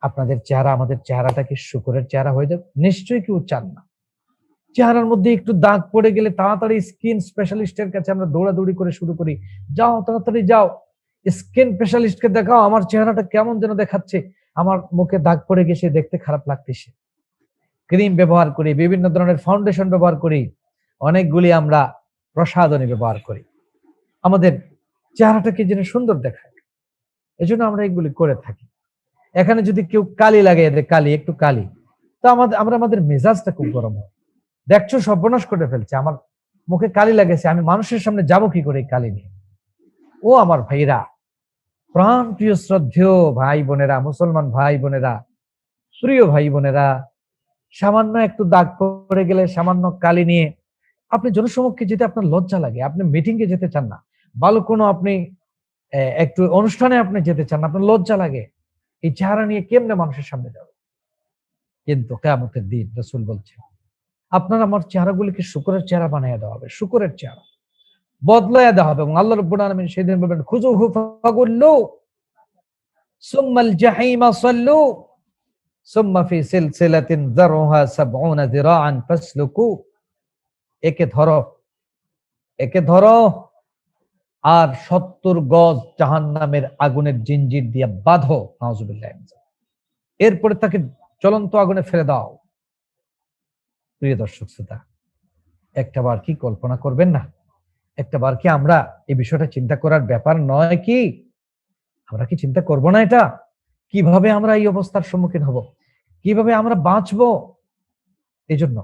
আপনাদের চেহারা, আমাদের চেহারাটা কি শুকরের চেহারা হয়ে যাবে? নিশ্চয়ই কেউ চান না। চেহারার মধ্যে একটু দাগ পড়ে গেলে তাড়াতাড়ি স্কিন স্পেশালিস্টের কাছে আমরা দৌড়াদৌড়ি করে শুরু করি, যাও তাড়াতাড়ি যাও, স্কিন স্পেশালিস্টকে দেখাও, আমার চেহারাটা কেমন যেন দেখাচ্ছে, আমার মুখে দাগ পড়ে গেছে, দেখতে খারাপ লাগতেছে। ক্রিম ব্যবহার করি, বিভিন্ন ধরনের ফাউন্ডেশন ব্যবহার করি, অনেকগুলি আমরা প্রসাধনী ব্যবহার করি, আমাদের চেহারাটাকে যেন সুন্দর দেখায়, এজন্য আমরা এগুলি করে থাকি। এখানে যদি কেউ কালি লাগিয়ে দেয়, একটু কালি, তো আমাদের মেজাজটা খুব গরম হয়, দেখছো সর্বনাশ করে ফেলছে, আমার মুখে কালি লাগেছে, আমি মানুষের সামনে যাবো কি করে এই কালি নিয়ে? ও আমার ভাইরা, প্রাণ প্রিয় শ্রদ্ধেয় ভাই বোনেরা, মুসলমান ভাই বোনেরা, প্রিয় ভাই বোনেরা, সামান্য একটু দাগ পড়ে গেলে, সামান্য কালি নিয়ে আপনি জনসমক্ষে যেতে আপনার লজ্জা লাগে, আপনি মিটিং এ যেতে চান না, ভালো কোনো আপনি একটু অনুষ্ঠানে আপনি যেতে চান না, আপনার লজ্জা লাগে, এই চেহারা নিয়ে কেমনে মানুষের সামনে যাবে? কিন্তু কিয়ামতের দিন রাসূল বলছেন, আপনার আমার চেহারাগুলিকে শুকরের চেহারা বানিয়ে দেওয়া হবে, শুকরের চেহারা বদলাইয়া দেওয়া হবে, এবং আল্লাহ রাব্বুল আলামিন সেদিন বলবেন, খুযুহু ফাগুল্লু সুম্মাল জাহিমা সাল্লু সুম্মা ফি সিলসিলাতিন যারউহা ৭০ যিরাআন ফাসলুকু। একে ধরো, একে ধরো, আর ৭০ গজ জাহান্নামের আগুনের জিঞ্জির দিয়ে বাঁধো। নাউজুবিল্লাহ। এরপরে তাকে জ্বলন্ত আগুনে ফেলে দাও। প্রিয় দর্শক শ্রোতা, একটাবার কি কল্পনা করবেন না, একটাবার কি আমরা এই বিষয়টা চিন্তা করার ব্যাপার নয় কি? আমরা কি চিন্তা করব না এটা? কিভাবে আমরা এই অবস্থার সম্মুখীন হব? কিভাবে আমরা বাঁচবো? এজন্য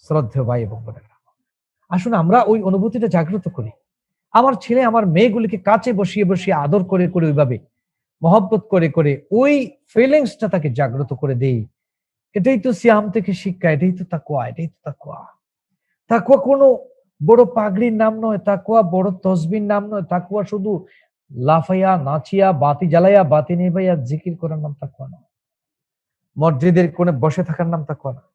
শ্রদ্ধেয় ভাই এবং বোনেরা, আসুন আমরা ওই অনুভূতিটা জাগ্রত করি। আমার ছেলে আমার মেয়েগুলিকে কাছে বসিয়ে বসিয়ে আদর করে করে ওইভাবে মহব্বত করে করে ওই ফিলিংসটা তাকে জাগ্রত করে দেই। এটাই তো সিয়াম থেকে শিক্ষা, এটাই তো তাকওয়া, এটাই তো তাকওয়া। তাকওয়া কোনো বড় পাগড়ির নাম নয়, তাকওয়া বড় তসবির নাম নয়, তাকওয়া শুধু লাফাইয়া নাচিয়া বাতি জ্বালাইয়া বাতি নিভাইয়া জিকির করার নাম তাকওয়া নয়। মসজিদের কোণে বসে থাকার নাম তাকওয়া নয়।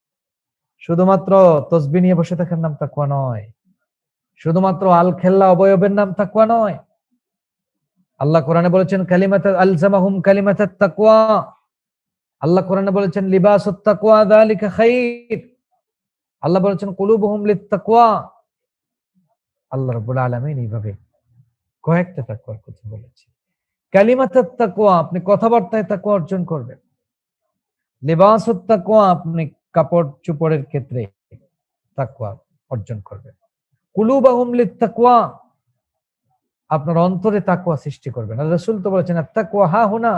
শুধুমাত্র তসবি নিয়ে বসে থাকার নাম তাকওয়া নয়। শুধুমাত্র আল খেল্লা অবয়বের নাম তাকওয়া নয়। আল্লাহ কোরআনে বলেছেন কালিমাতাত আলজামাহুম কালিমাতাত তাকওয়া। আল্লাহ কোরআনে বলেছেন লিবাসুত তাকওয়া যালিকা খাইর। আল্লাহ বলেছেন কুলুবুহুম লিত্তাকওয়া। আল্লাহ রাব্বুল আলামিন এইভাবে কয়েকটা তাকওয়ার কথা বলেছেন। কালিমাতাত তাকওয়া, আপনি কথাবার্তায় তাকওয়া অর্জন করবেন। লিবাসুত তাকওয়া, আপনি কাপড় চোপড়ের ক্ষেত্রে তাকওয়া অর্জন করবেন। কুলুবুহুম লিত্তাকওয়া, আপনার অন্তরে তাকওয়া সৃষ্টি করবেন। আর রাসূল তো বলেছেন আত-তাকওয়া হাহুনা,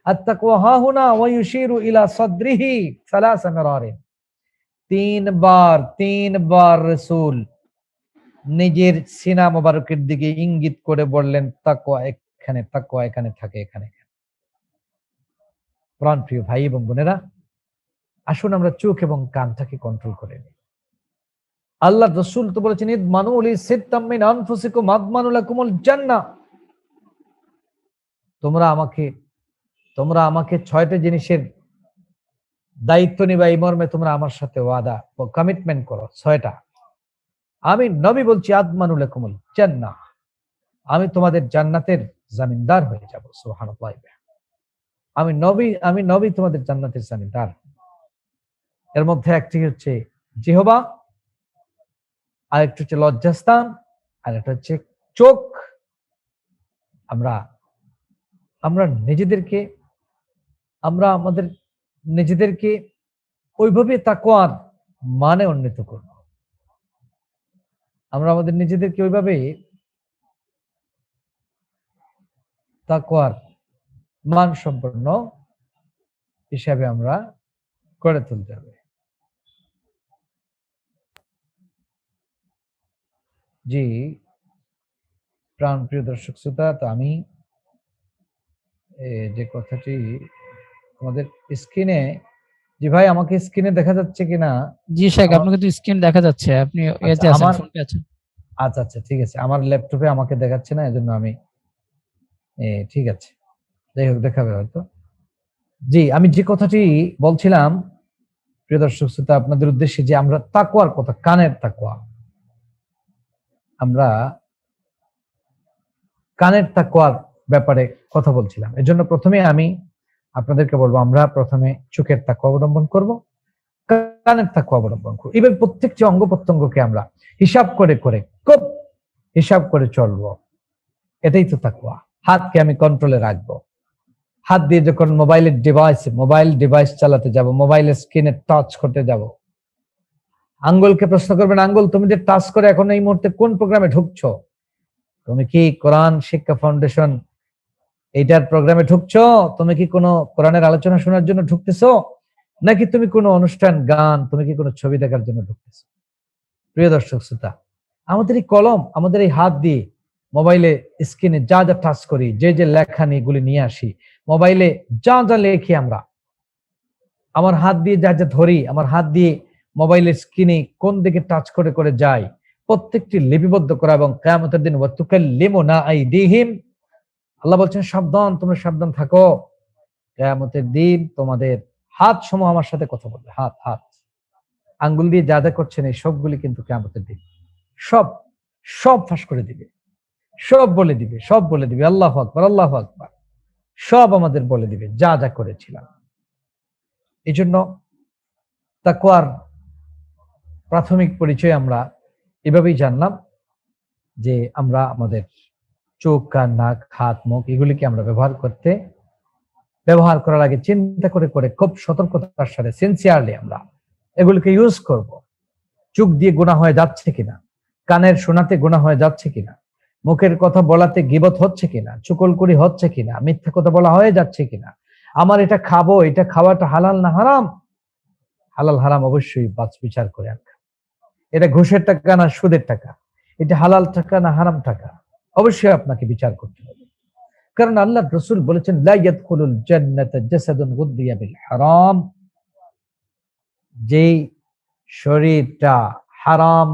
আত-তাকওয়া হাহুনা ওয়া ইউশিরু ইলা সাদরিহি সালাসা মিরারিন। তিনবার রাসূল নিজের সিনা মোবারকের দিকে ইঙ্গিত করে বললেন তাকওয়া এখানে, তাকওয়া এখানে থাকে, এখানে। প্রাণপ্রিয় ভাই এবং বোনেরা, আসুন আমরা চোখ এবং কানটাকে কন্ট্রোল করে নিই। আল্লাহ রাসূল তো বলেছেন ইদমানু লি সিত্তাম মিন আনফুসিকুম আদমানু লাকুমুল জান্নাহ। তোমরা আমাকে 6টা জিনিসের দায়িত্ব নিবা, এই মর্মে তোমরা আমার সাথে ওয়াদা ও কমিটমেন্ট করো 6টা। আমি নবী বলছি আদমানু লাকুমুল জান্নাহ, আমি তোমাদের জান্নাতের জামিনদার হয়ে যাব। সুবহানাল্লাহ। আমি নবী তোমাদের জান্নাতের জামিনদার। এর মধ্যে একটি হচ্ছে জিহবা, আরেকটা হচ্ছে লজ্জাস্থান, আর একটা হচ্ছে চোখ। আমরা আমাদের নিজেদেরকে ওইভাবে তাকওয়ার মানে উন্নীত করব। আমরা আমাদের নিজেদেরকে ওইভাবে তাকওয়ার মান সম্পন্ন হিসাবে আমরা গড়ে তুলতে হবে। জি, প্রাণ প্রিয় দর্শক শ্রোতা, তো আমি যে কথাটি আমাদের স্ক্রিনে, জি ভাই আমাকে স্ক্রিনে দেখা যাচ্ছে কিনা? জি শেখ, আপনাকে তো স্ক্রিন দেখা যাচ্ছে, আপনি এতে আছেন, ফোনতে আছেন। আচ্ছা ঠিক আছে, আমার ল্যাপটপে আমাকে দেখাচ্ছে না, এজন্য আমি ঠিক আছে, যাই হোক দেখাবে হয়তো। জি, আমি যে কথাটি বলছিলাম প্রিয় দর্শক শ্রোতা আপনাদের উদ্দেশ্যে, যে আমরা তাকওয়ার কথা, কানের তাকওয়া, আমরা কানের তাকওয়ার ব্যাপারে কথা বলছিলাম। এজন্য প্রথমে আমি আপনাদেরকে বলবো আমরা প্রথমে চোখের তাকওয়া অবলম্বন করব, কানের তাকওয়া অবলম্বন করব। এবার প্রত্যেকটি অঙ্গ প্রত্যঙ্গকে আমরা হিসাব করে করে খুব হিসাব করে চলবো, এটাই তো তাকওয়া। হাতকে আমি কন্ট্রোলে রাখবো। হাত দিয়ে যখন মোবাইল ডিভাইস চালাতে যাব, মোবাইলের স্ক্রিনে টাচ করতে যাব, আঙ্গুলকে প্রশ্ন করবেন, আঙ্গুল তুমি যে টাচ করে এখন এই মুহূর্তে কোন প্রোগ্রামে ঢুকছো? তুমি কি কোরআন শিক্ষা ফাউন্ডেশন এইটার প্রোগ্রামে ঢুকছো? তুমি কি কোনো কোরআনের আলোচনা শোনার জন্য ঢুকতেছো, নাকি তুমি কোনো অনুষ্ঠান গান, তুমি কি কোনো ছবি দেখার জন্য ঢুকতেছো? প্রিয় দর্শক শ্রোতা, আমাদের এই কলম, আমাদের এই হাত দিয়ে মোবাইলে স্ক্রিনে যা যা টাচ করি, যে লেখা এগুলি নিয়ে আসি, মোবাইলে যা যা লেখি আমরা, আমার হাত দিয়ে যা যা ধরি, আমার হাত দিয়ে মোবাইলের স্ক্রিনে কোন দিকে টাচ করে করে যাই, প্রত্যেকটি লিপিবদ্ধ করা এবং কিয়ামতের দিন ওয়াতুকাল্লিমুনা আইদিহিম, আল্লাহ বলছেন সাবধান, তোমরা সাবধান থাকো, কিয়ামতের দিন তোমাদের হাত সমূহ আমার সাথে কথা বলবে। হাত আঙ্গুল দিয়ে যা যা করছেন এই সবগুলি কিন্তু কিয়ামতের দিন সব সব ফাঁস করে দিবে, সব বলে দিবে। আল্লাহু আকবার, আল্লাহু আকবার, সব আমাদের বলে দিবে যা যা করেছিলাম। এই জন্য তাকওয়ার প্রাথমিক পরিচয় আমরা এভাবেই জানলাম, যে আমরা আমাদের চোখ, কান, নাক, হাত, মুখ এগুলিকে আমরা ব্যবহার করার আগে চিন্তা করে করে খুব সতর্কতার সাথে সিনসিয়ারলি আমরা এগুলিকে ইউজ করব। চোখ দিয়ে গুনাহ হয়ে যাচ্ছে কিনা, কানের শোনাতে গুনাহ হয়ে যাচ্ছে কিনা, মুখের কথা বলাতে গীবত হচ্ছে কিনা, চুগলখড়ি হচ্ছে কিনা, মিথ্যা কথা বলা হয়ে যাচ্ছে কিনা, আমার এটা খাবো, এটা খাওয়াটা হালাল না হারাম, হালাল হারাম অবশ্যই বিচার করে আনবে। এটা ঘুষের টাকা না সুদের টাকা, এটা হালাল টাকা না হারাম টাকা, অবশ্যই আপনাকে বিচার করতে হবে। কারণ আল্লাহ রাসূল বলেছেন, লা ইয়াদখুলুল জান্নাতা জাসাদুন গুদ্দিয়া বিল হারাম, যেই শরীরটা হারাম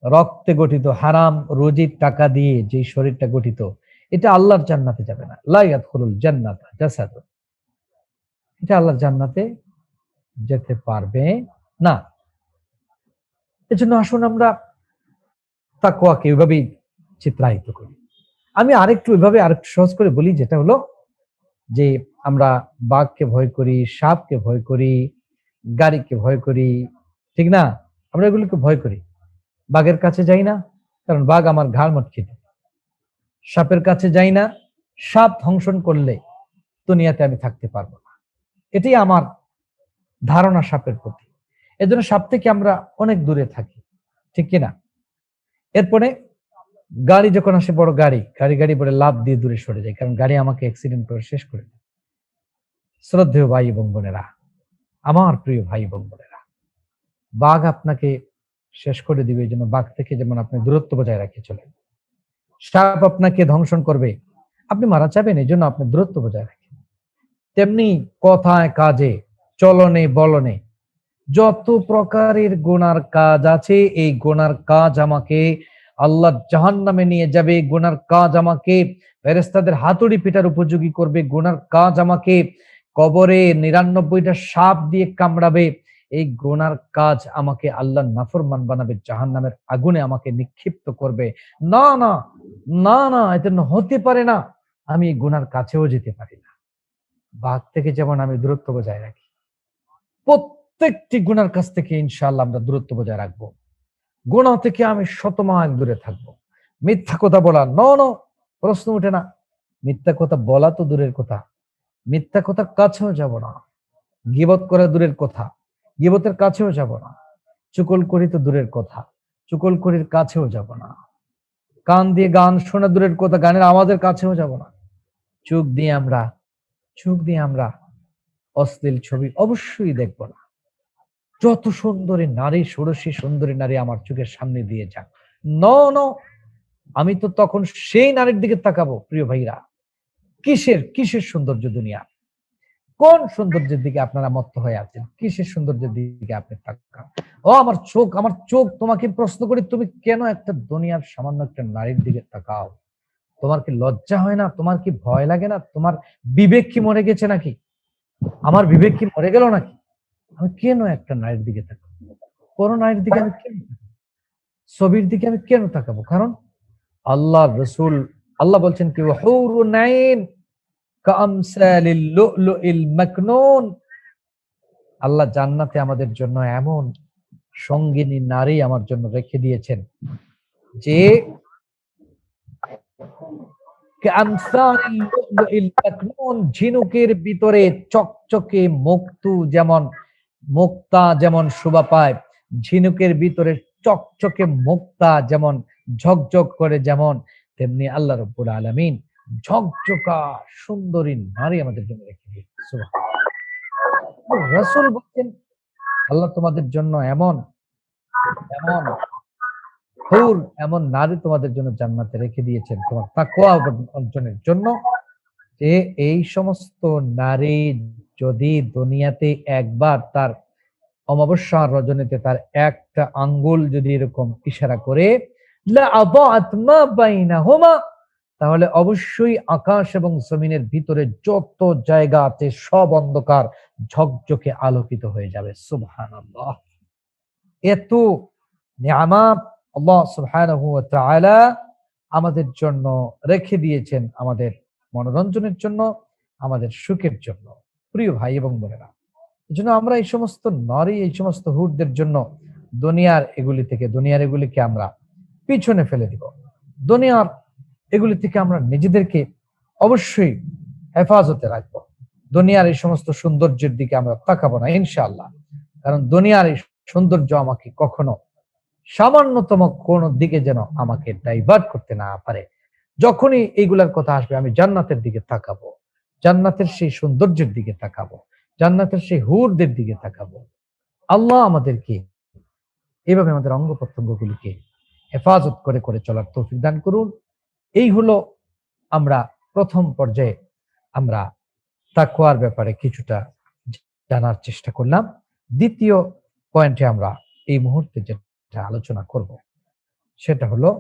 রক্তে গঠিত, হারাম রুজির টাকা দিয়ে যে শরীরটা গঠিত, এটা আল্লাহর জান্নাতে যাবে না। লা ইয়াদখুলুল জান্নাতা জাসাদুন, এটা আল্লাহর জান্নাতে যেতে পারবে না। এজন্য আসুন আমরা তাকওয়াকে ওইভাবেই চিত্রায়িত করি। আমি আরেকটু সহজ করে বলি, যেটা হলো যে আমরা বাঘকে ভয় করি, সাপকে ভয় করি, গাড়িকে ভয় করি, ঠিক না? আমরা এগুলোকে ভয় করি। বাঘের কাছে যাই না, কারণ বাঘ আমার ঘাড় মটকে দেবে। সাপের কাছে যাই না, সাপ ধ্বংসন করলে দুনিয়াতে আমি থাকতে পারবো না, এটাই আমার ধারণা সাপের প্রতি। এজন্য সাপ থেকে আমরা অনেক দূরে থাকি, ঠিক কিনা? এরপরে গাড়ি যখন আসে, বড় গাড়ি গাড়ি বলে লাভ দিয়ে দূরে সরে যায়, কারণ গাড়ি আমাকে অ্যাক্সিডেন্ট করে শেষ করে দেয়। শ্রদ্ধেয় ভাই এবং বোনেরা, আমার প্রিয় ভাই এবং বোনেরা, বাঘ আপনাকে শেষ করে দিবে, এই জন্য বাঘ থেকে যেমন আপনি দূরত্ব বজায় রাখে চলেন। সাপ আপনাকে ধ্বংসন করবে, আপনি মারা যাবেন, এই জন্য আপনি দূরত্ব বজায় রাখেন। তেমনি কথায় কাজে চলনে বলনে যত প্রকারের গুনার কাজ আছে, এই গুনার কাজ আমাকে আল্লাহ জাহান্নামে নিয়ে যাবে, গুনার কাজ আমাকে ফেরেশতাদের হাতুড়ি পিটার উপযোগী করবে, গুনার কাজ আমাকে কবরে ৯৯টা সাপ দিয়ে কামড়াবে, এই গুনার কাজ আমাকে আল্লাহ নাফরমান বানাবে, জাহান্নামের আগুনে আমাকে নিক্ষিপ্ত করবে। না না না না, এটা হতে পারে না, আমি এই গুনার কাছেও যেতে পারি না। বাঘ থেকে যেমন আমি দূরত্ব বজায় রাখি, প্রত্যেকটি গুনার কাছ থেকে ইনশাআল্লাহ আমরা দূরত্ব বজায় রাখবো। গুনাহ থেকে আমি শতমাইল দূরে থাকবো। মিথ্যা কথা বলা প্রশ্ন ওঠে না। মিথ্যা কথা বলা তো দূরের কথা, মিথ্যা কথার কাছেও যাব না। গীবত করা দূরের কথা, গীবতের কাছেও যাব না। চুগলখড়ি তো দূরের কথা, চুগলখড়ির কাছেও যাব না। কান দিয়ে গান শোনা দূরের কথা, গানের আওয়াজের কাছেও যাব না। চোখ দিয়ে আমরা অশ্লীল ছবি অবশ্যই দেখব না। যত সুন্দরী নারী, ষোড়শী সুন্দরী নারী আমার চোখের সামনে দিয়ে যাক, আমি তো তখন সেই নারীর দিকে তাকাবো। প্রিয় ভাইরা, কিসের সৌন্দর্য দুনিয়া, কোন সৌন্দর্যের দিকে আপনারা মত্ত হয়ে আছেন? কিসের সৌন্দর্যের দিকে আপনি তাকান? ও আমার চোখ, তোমাকে প্রশ্ন করি, তুমি কেন একটা দুনিয়ার সামান্য একটা নারীর দিকে তাকাও? তোমার কি লজ্জা হয় না? তোমার কি ভয় লাগে না? তোমার বিবেক কি মরে গেছে নাকি? আমার বিবেক কি মরে গেল নাকি? আমি কেন একটা নারীর দিকে তাকাবো? কোন নারীর দিকে আমি কেন তাকাবো? ছবির দিকে আমি কেন তাকাবো? কারণ আল্লাহ বলছেন কি, হুরুন আইন কামসালিল লুলুইল মাকনুন, আল্লাহ জান্নাতে আমাদের জন্য এমন সঙ্গিনী নারী আমার জন্য রেখে দিয়েছেন যে কামসালিল লুলুইল মাকনুন, ঝিনুকের ভিতরে চকচকে মুক্তা যেমন শোভা পায়, ঝিনুকের ভিতরে চকচকে মুক্তা যেমন ঝকঝক করে, যেমন তেমনি আল্লাহ রাব্বুল আলামিন ঝকঝকা সুন্দরী নারী আমাদের জন্য রেখে দিয়েছেন। সুবহানাল্লাহ। রাসূল বলেন, আল্লাহ তোমাদের জন্য এমন হুর, এমন নারী তোমাদের জন্য জান্নাতে রেখে দিয়েছেন তোমার তাকওয়া অর্জনের জন্য, যে এই সমস্ত নারী যদি দুনিয়াতে একবার তার অমাবস্যা রজনীতে তার একটা আঙ্গুল যদি এরকম ইশারা করে, লা আদাআত মা বাইনাহুমা, তাহলে অবশ্যই আকাশ এবং জমিনের ভিতরে যত জায়গা আছে সব অন্ধকার ঝকঝকে আলোকিত হয়ে যাবে। সুবহানাল্লাহ। এত নিয়ামত আল্লাহ সুবহানাহু ওয়া তাআলা আমাদের জন্য রেখে দিয়েছেন, আমাদের মনোরঞ্জনের জন্য, আমাদের সুখের জন্য। প্রিয় ভাই এবং বোনেরা, এজন্য আমরা এই সমস্ত নারী, এই সমস্ত হুরদের জন্য দুনিয়ার এগুলিকে আমরা পিছনে ফেলে দিব। দুনিয়ার এগুলি থেকে আমরা নিজেদেরকে অবশ্যই হেফাজতে রাখবো। দুনিয়ার এই সমস্ত সৌন্দর্যের দিকে আমরা তাকাবো না ইনশাআল্লাহ, কারণ দুনিয়ার এই সৌন্দর্য আমাকে কখনো সামান্যতম কোন দিকে যেন আমাকে ডাইভার্ট করতে না পারে। যখনই এইগুলার কথা আসবে আমি জান্নাতের দিকে তাকাবো, জান্নাতের সেই সৌন্দর্যের দিকে তাকাবো, জান্নাতের সেই হুরদের দিকে তাকাবো। আল্লাহ আমাদেরকে এইভাবে আমাদের অঙ্গ প্রত্যঙ্গগুলিকে হেফাজত করে করে চলার তৌফিক দান করুন। এই হলো আমরা প্রথম পর্যায়ে আমরা তাকওয়ার ব্যাপারে কিছুটা জানার চেষ্টা করলাম। দ্বিতীয় পয়েন্টে আমরা এই মুহূর্তে যেটা আলোচনা করব সেটা হলো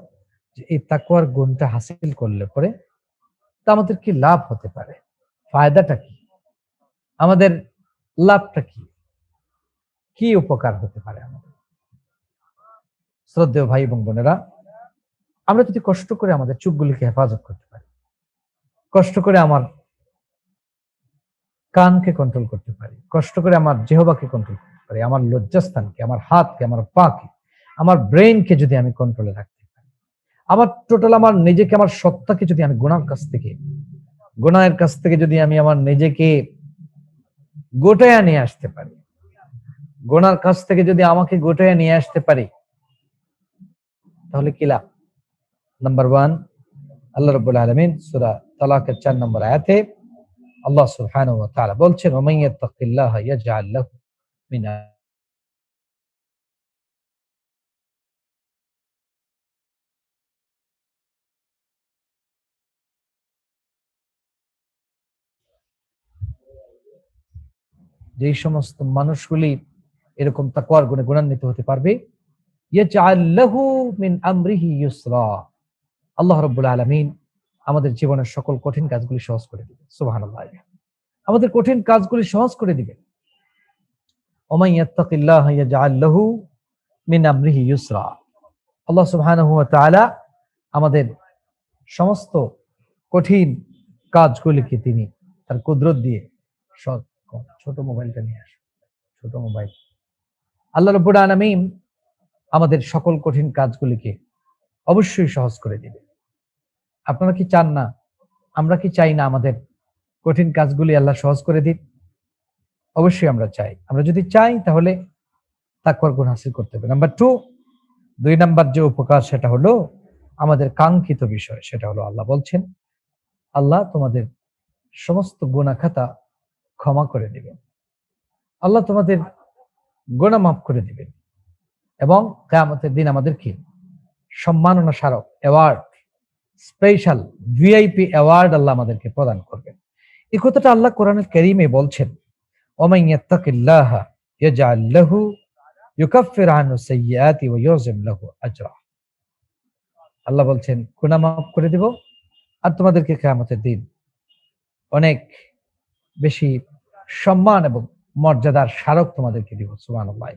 যে এই তাকওয়ার গুণটা হাসিল করলে পরে তা আমাদের কি লাভ হতে পারে, ফায়দাটা কি, আমাদের লাভটা কি, কি উপকার হতে পারে আমাদের। শ্রদ্ধেয় ভাই এবং বোনেরা, আমরা যদি কষ্ট করে আমাদের চোখগুলিকে হেফাজত করতে পারি, কষ্ট করে আমার কানকে কন্ট্রোল করতে পারি, কষ্ট করে আমার জিহ্বাকে কন্ট্রোল করতে পারি, আমার লজ্জাস্থানকে, আমার হাতকে, আমার পাকে, আমার ব্রেইনকে যদি আমি কন্ট্রোলে রাখতে পারি, আমার টোটাল আমার নিজেকে, আমার সত্তাকে যদি আমি গুনাহের কাছ থেকে যদি আমি আমার নিজেকে গোটায়া নিয়ে আসতে পারি, গুনার কাছ থেকে যদি আমাকে গোটায়া নিয়ে আসতে পারি, তাহলে কি লাভ? নাম্বার 1, আল্লাহ রাব্বুল আলামিন সূরা তালাকের 4 নম্বর আয়াতে আল্লাহ সুবহানাহু ওয়া তাআলা বলছেন, ওয়া মান ইয়াত্তাকিল্লাহা ইয়াজআল লাহু মিন যেই সমস্ত মানুষগুলি এরকম তাকওয়ার গুণে গুণান্বিত হতে পারবে, ইয়াজআল লাহু মিন আমরিহি ইউসরা, আল্লাহ রাব্বুল আলামিন আমাদের জীবনের সকল কঠিন কাজগুলি সহজ করে দিবেন। সুবহানাল্লাহ, আমাদের কঠিন কাজগুলি সহজ করে দিবেন। ওয়া মান ইয়াত্তাকিল্লাহা ইয়াজআল লাহু মিন আমরিহি ইউসরা, আল্লাহ সুবহানাহু ওয়া তাআলা আমাদের সমস্ত কঠিন কাজগুলিকে তিনি তার কুদরত দিয়ে ছোট মোবাইলটা নিয়ে আসুন, ছোট মোবাইল, আল্লাহ রাব্বুল আলামিন আমাদের সকল কঠিন কাজগুলিকে অবশ্যই সহজ করে দিবে। আপনারা কি চান না, আমরা কি চাই না আমাদের কঠিন কাজগুলি আল্লাহ সহজ করে দিক? অবশ্যই আমরা চাই। আমরা যদি চাই তাহলে তাকওয়ার গুণ হাসিল করতে হবে। নাম্বার 2 নাম্বার যে উপকার সেটা হলো আমাদের কাঙ্ক্ষিত বিষয়, সেটা হলো আল্লাহ বলছেন, আল্লাহ তোমাদের সমস্ত গুনাহ খাতা ক্ষমা করে দিবেন, আল্লাহ তোমাদের গুনাহ মাফ করে দিবেন এবং কিয়ামতের দিন আমাদেরকে সম্মাননা স্মারক অ্যাওয়ার্ড, স্পেশাল ভিআইপি অ্যাওয়ার্ড আল্লাহ আমাদেরকে প্রদান করবেন। এই কথাটা আল্লাহ কোরআনুল কারীমে বলছেন, ওয়া মান ইয়াত্তাকিল্লাহা ইয়াজআল লাহু ইউকাফির আনহু সাইয়্যাতি ওয়া ইউযিম লাহু আজরা। আল্লাহ বলছেন গুনাহ মাফ করে দিব আর তোমাদেরকে কিয়ামতের দিন অনেক বেশি সম্মান এবং মর্যাদার স্মারক তোমাদেরকে দিব। সুবহানাল্লাহ।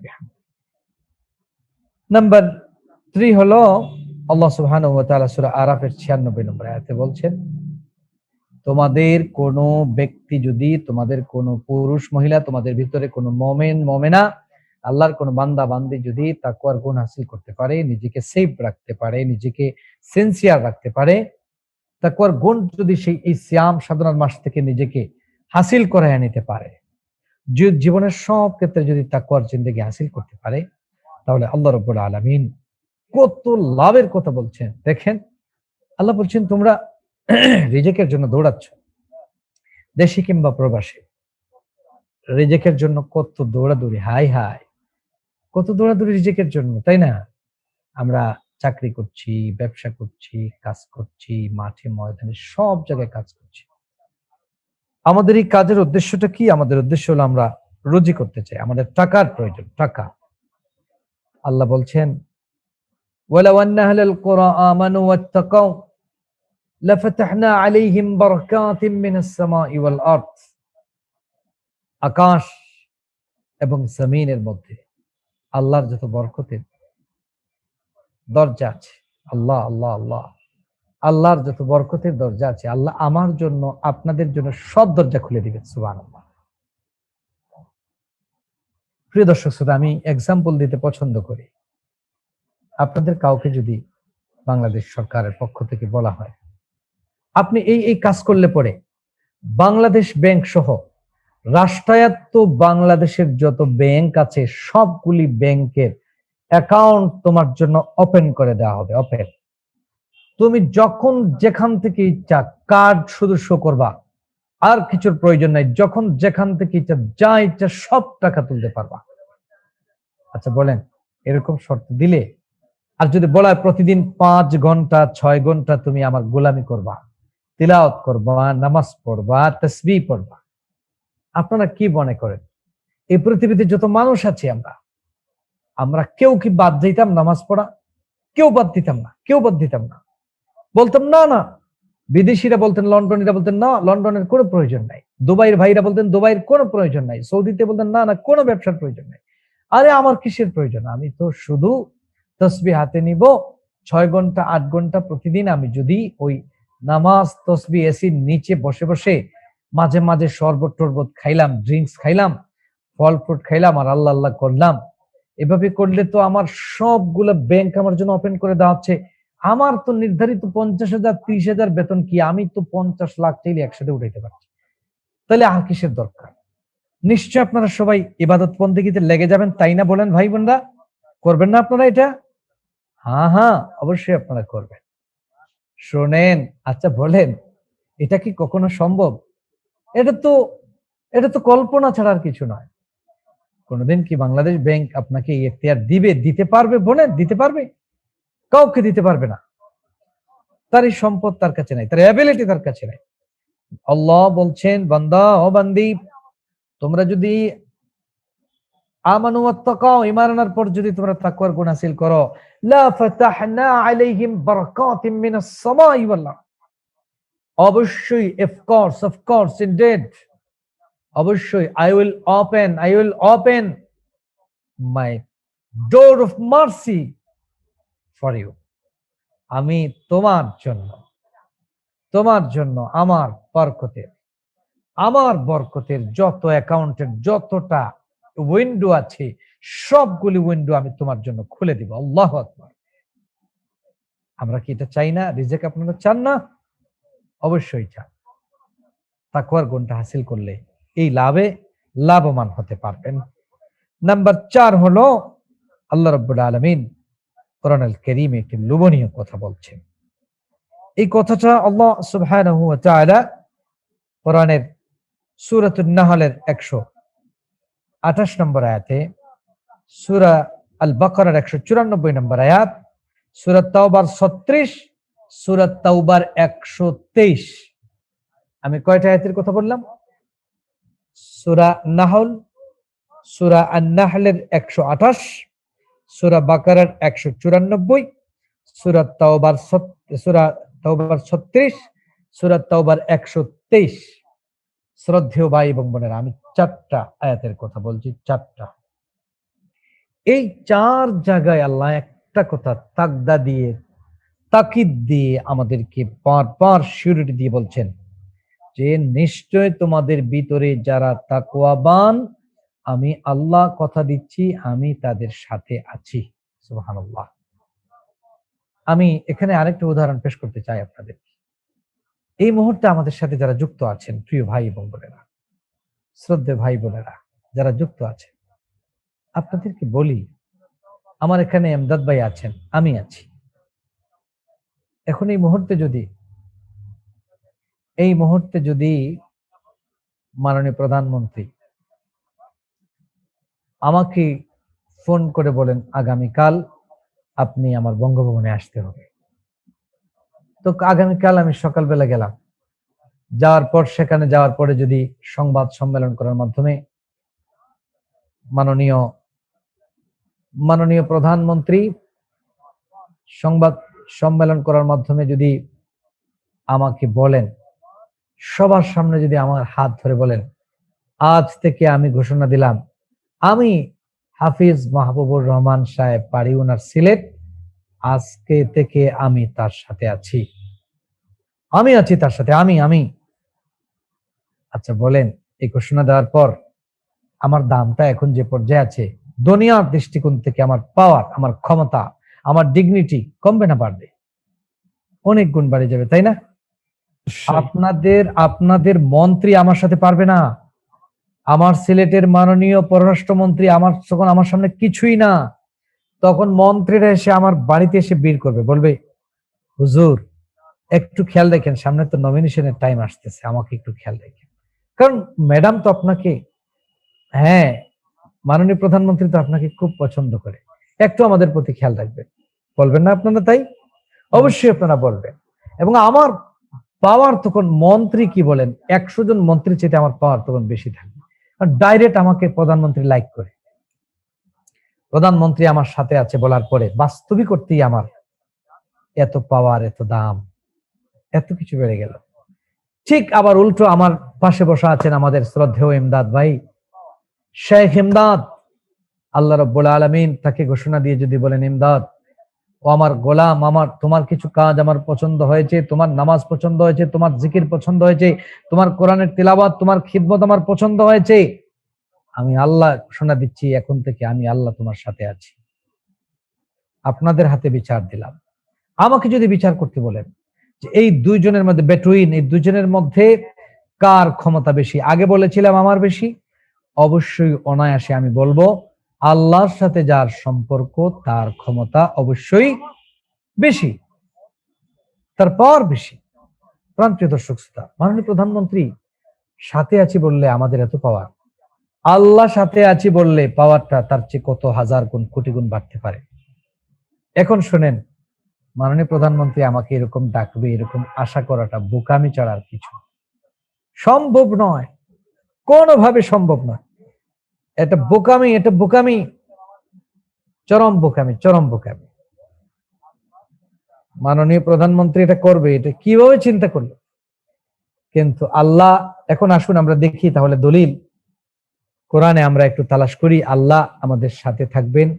নাম্বার 3 হলো আল্লাহ সুবহানাহু ওয়া তাআলা সূরা আরাফের 96 নম্বর আয়াতে বলছেন, তোমাদের কোন ব্যক্তি যদি, তোমাদের কোন পুরুষ মহিলা, তোমাদের ভিতরে কোন মুমিন মুমিনা, আল্লাহর কোন বান্দা বান্দি যদি তাকওয়ার গুণ হাসিল করতে পারে, নিজেকে সেফ রাখতে পারে, নিজেকে সিনসিয়ার রাখতে পারে, তাকওয়ার গুণ যদি সেই এই সিয়াম সাধনার মাস থেকে নিজেকে হাসিল করায় নিতে পারে, জীবনের সব ক্ষেত্রে যদি তাকওয়ার জিন্দেগি হাসিল করতে পারে, তাহলে আল্লাহ রাব্বুল আলামিন কত লাভের কথা বলছেন। দেখেন আল্লাহ বলছেন, তোমরা রিজিকের জন্য দৌড়াচ্ছ, দেশে কিংবা প্রবাসে, রিজিকের জন্য কত দৌড়াদৌড়ি, হাই হাই, কত দৌড়াদৌড়ি রিজিকের জন্য, তাই না? আমরা চাকরি করছি, ব্যবসা করছি, কাজ করছি, মাঠে ময়দানে সব জায়গায় কাজ করছি। আমাদের এই কাজের উদ্দেশ্যটা কি? আমাদের উদ্দেশ্য হলো আমরা রুজি করতে চাই, আমাদের টাকার প্রয়োজন, টাকা। আল্লাহ বলছেন, ওয়ালাউ আন্না আহলাল কুরা আমানু ওয়াত্তাকাউ লাফাতাহনা আলাইহিম বারাকাতিম মিনাস সামাই ওয়াল আরদ। আকাশ এবং জমিনের মধ্যে আল্লাহর যত বরকতের দরজা আছে, আল্লাহ আল্লাহ আল্লাহ, আল্লাহর যত বরকতের দরজা আছে, আল্লাহ আমার জন্য আপনাদের জন্য সব দরজা খুলে দিবেন। সুবহানাল্লাহ। প্রিয় দর্শক শ্রোতা, আমি এক্সাম্পল দিতে পছন্দ করি। আপনাদের কাউকে যদি বাংলাদেশ সরকারের পক্ষ থেকে বলা হয়, আপনি এই এই কাজ করলে পরে বাংলাদেশ ব্যাংক সহ রাষ্ট্রায়ত্ত বাংলাদেশের যত ব্যাংক আছে সবগুলি ব্যাংকের অ্যাকাউন্ট তোমার জন্য ওপেন করে দেওয়া হবে, ওপেন। তুমি যখন যেখান থেকে ইচ্ছা কার্ড শুধু শো করবা, আর কিছুর প্রয়োজন নাই। যখন যেখান থেকে ইচ্ছা যা ইচ্ছা সব টাকা তুলতে পারবা। আচ্ছা বলেন, এরকম শর্ত দিলে, আর যদি বলা হয় প্রতিদিন 5 ঘন্টা 6 ঘন্টা তুমি আমার গোলামি করবা, তিলাওয়াত করবা, নামাজ পড়বা, তাসবিহ পড়বা, আপনারা কি মনে করেন এই পৃথিবীতে যত মানুষ আছে আমরা কেউ কি বাদ দিতাম নামাজ পড়া? কেউ বাদ দিতাম না, কেউ বাদ দিতাম না। বলতাম না না। বিদেশিরা বলতেন, লন্ডনীরা বলতেন না, লন্ডনের কোনো প্রয়োজন নাই। দুবাইয়ের ভাইরা বলতেন দুবাইয়ের কোনো প্রয়োজন নাই। সৌদিতে বলতেন না না, কোনো ব্যবসার প্রয়োজন নাই। আরে আমার কিসের প্রয়োজন? আমি তো শুধু তসবিহ হাতে নিব, 6 ঘন্টা 8 ঘন্টা প্রতিদিন আমি যদি ওই নামাজ তসবিহ এসির নিচে বসে বসে মাঝে মাঝে শরবত টরবত খাইলাম, ড্রিঙ্কস খাইলাম, ফল ফ্রুট খাইলাম আর আল্লাহ আল্লাহ করলাম, এভাবে করলে তো আমার সবগুলো ব্যাংক আমার জন্য ওপেন করে দেওয়া হচ্ছে। আমার তো নির্ধারিত 50,000 30,000 বেতন, কি আমি তো 50 লাখ চাইলে একসাথে উঠাইতে পারছি। তাহলে আর কিসের দরকার? নিশ্চয় আপনারা সবাই ইবাদত বন্দেগীতে লেগে যাবেন, তাই না? বলেন ভাই বোনরা, করবেন না আপনারা এটা? হ্যাঁ হ্যাঁ, অবশ্যই আপনারা করবেন। শোনেন, আচ্ছা বলেন, এটা কি কখনো সম্ভব? এটা তো এটা তো কল্পনা ছাড়া আর কিছু নয়। কোনোদিন কি বাংলাদেশ ব্যাংক আপনাকে এই এখতিয়ার দিবে? দিতে পারবে? বলেন, দিতে পারবে? কাউকে দিতে পারবে না। তার এই সম্পদ তার কাছে নাই, তার অ্যাবিলিটি তার কাছে নাই। আল্লাহ বলছেন, বান্দা ও বান্দি, তোমরা যদি আমানু ওয়াত্তাকাও, ঈমান আনার পর যদি তোমরা তাকওয়ার গুণ হাসিল করো, লা ফাতাহনা আলাইহিম বারাকাতিম মিনাস সামাই ওয়াল আরদ, অবশ্যই অফ কোর্স ইনডিড, অবশ্যই I will open my door of mercy for you. আমি তোমার জন্য আমার বরকতের যত অ্যাকাউন্টের যতটা উইন্ডো আছে, সবগুলি উইন্ডো আমি তোমার জন্য খুলে দিব। আল্লাহু আকবার। আমরা কি এটা চাই না? রিজিক আপনারা চান না? অবশ্যই চান। তাকওয়ার গুণটা হাসিল করলে এই লাভবান হতে পারবেন। নাম্বার 4 হলো, আল্লাহ রাব্বুল আলামিন কোরআনুল কারীমে একটি লোভনীয় কথা বলছেন। এই কথাটা আল্লাহ সুবহানাহু ওয়া তাআলা কোরআনের সূরাতুন নাহলের 128 নম্বর আয়াতে, সূরা আল বাকারার 194 নম্বর আয়াত, সূরা তাওবার 36, সূরা তাওবার 123। আমি কয়টা আয়াতের কথা বললাম? সূরা নাহল, সূরা আন-নাহলের 128, সূরা বাকারার 194, সূরা তাওবার 36, সূরা তাওবার 123। শ্রদ্ধেয় ভাই এবং বোনেরা, আমি 4টা আয়াতের কথা বলছি, 4টা। এই 4 জায়গায় আল্লাহ একটা কথা তাকিদ দিয়ে আমাদেরকে বারবার সিউরিটি দিয়ে বলছেন যে নিশ্চয় তোমাদের ভিতরে যারা তাকওয়াবান, আমি আল্লাহ কথা দিচ্ছি আমি তাদের সাথে আছি। সুবহানাল্লাহ। আমি এখানে আরেকটা উদাহরণ পেশ করতে চাই আপনাদের। এই মুহূর্তে আমাদের সাথে যারা যুক্ত আছেন, প্রিয় ভাই এবং বোনেরা, শ্রদ্ধেয় ভাই বোনেরা যারা যুক্ত আছেন, আপনাদেরকে বলি, আমার এখানে এমদাদ ভাই আছেন, আমি আছি। এখন এই মুহূর্তে যদি মাননীয় প্রধানমন্ত্রী আমাকে ফোন করে বলেন আগামীকাল আপনি আমার বঙ্গভবনে আসতে হবে, তো আগামীকাল আমি সকালবেলা গেলাম, সেখানে যাওয়ার পরে যদি সংবাদ সম্মেলন করার মাধ্যমে মাননীয় প্রধানমন্ত্রী সংবাদ সম্মেলন করার মাধ্যমে যদি আমাকে বলেন, সবার সামনে যদি আমার হাত ধরে বলেন, আজ থেকে আমি ঘোষণা দিলাম আমি হাফিজ মাহবুবুর রহমান সাহেব, বাড়ি ওনার সিলেট, আজকে থেকে আমি তার সাথে আছি, তার সাথে আমি। আচ্ছা বলেন, এই ঘোষণা দেওয়ার পর আমার দামটা এখন যে পর্যায়ে আছে, দুনিয়ার দৃষ্টিকোণ থেকে আমার পাওয়ার, আমার ক্ষমতা, আমার ডিগনিটি কমবে না বাড়বে? অনেক গুণ বাড়ে যাবে, তাই না? আপনাদের মন্ত্রী আমার সাথে পারবে না। আমার সিলেটের মাননীয় পররাষ্ট্রমন্ত্রী আমার সামনে কিছুই না। তখন মন্ত্রীরা এসে আমার বাড়িতে এসে ভিড় করবে, বলবে হুজুর একটু খেয়াল রাখেন, সামনে তো নমিনেশনের টাইম আসতেছে, আমাকে একটু খেয়াল রাখেন। কারণ ম্যাডাম তো আপনাকে, হ্যাঁ, মাননীয় প্রধানমন্ত্রী তো আপনাকে খুব পছন্দ করে, একটু আমাদের প্রতি খেয়াল রাখবেন। বলবেন না আপনারা তাই? অবশ্যই আপনারা বলবেন। এবং আমার পাওয়ার তখন, মন্ত্রী কি বলেন, 100 জন মন্ত্রী চেয়ে আমার পাওয়ার তখন বেশি থাকবে। কারণ ডাইরেক্ট আমাকে প্রধানমন্ত্রী লাইক করে, প্রধানমন্ত্রী আমার সাথে আছে বলার পরে বাস্তবিক করতেই আমার এত পাওয়ার, এত দাম, এত কিছু বেড়ে গেল। ঠিক আবার উল্টো আমার পাশে বসা আছেন আমাদের শ্রদ্ধেয় ইমদাদ ভাই, শেখ ইমদাদ। আল্লাহ রাব্বুল আলামিন তাকে ঘোষণা দিয়ে যদি বলেন, ইমদাদ ও আমার গোলাম, আমার তোমার কিছু কাজ আমার পছন্দ হয়েছে, তোমার নামাজ পছন্দ হয়েছে, তোমার জিকির পছন্দ হয়েছে, তোমার কোরআনের তিলাওয়াত, তোমার খিদমত আমার পছন্দ হয়েছে, আমি আল্লাহ ঘোষণা দিচ্ছি এখন থেকে আমি আল্লাহ তোমার সাথে আছি, আপনাদের হাতে বিচার দিলাম। আমাকে যদি বিচার করতে বলেন যে এই দুইজনের মধ্যে, বেটুইন এই দুইজনের মধ্যে কার ক্ষমতা বেশি, আগে বলেছিলাম আমার বেশি, অবশ্যই অনায়াসে আমি বলবো আল্লাহর সাথে যার সম্পর্ক তার ক্ষমতা অবশ্যই বেশি, তার পাওয়ার বেশি। প্রান্তীয় দর্শক শ্রোতা, মাননীয় প্রধানমন্ত্রী সাথে আছি বললে আমাদের এত পাওয়ার, আল্লাহ সাথে আছি বললে পাওয়ারটা তার চেয়ে কত হাজার গুণ, কোটি গুণ বাড়তে পারে। এখন শোনেন, মাননীয় প্রধানমন্ত্রী আমাকে এরকম ডাকবে, এরকম আশা করাটা বোকামি ছাড়ার কিছু সম্ভব নয়, কোনোভাবে সম্ভব নয়। এটা বোকামি, এটা বোকামি, চরম বোকামি, চরম বোকামি। মাননীয় প্রধানমন্ত্রী এটা করবে, এটা কিভাবে চিন্তা করলো? কিন্তু আল্লাহ, এখন আসুন আমরা দেখি তাহলে দলিল কোরআনে আমরা একটু তালাশ করি, আল্লাহ আমাদের সাথে থাকবেন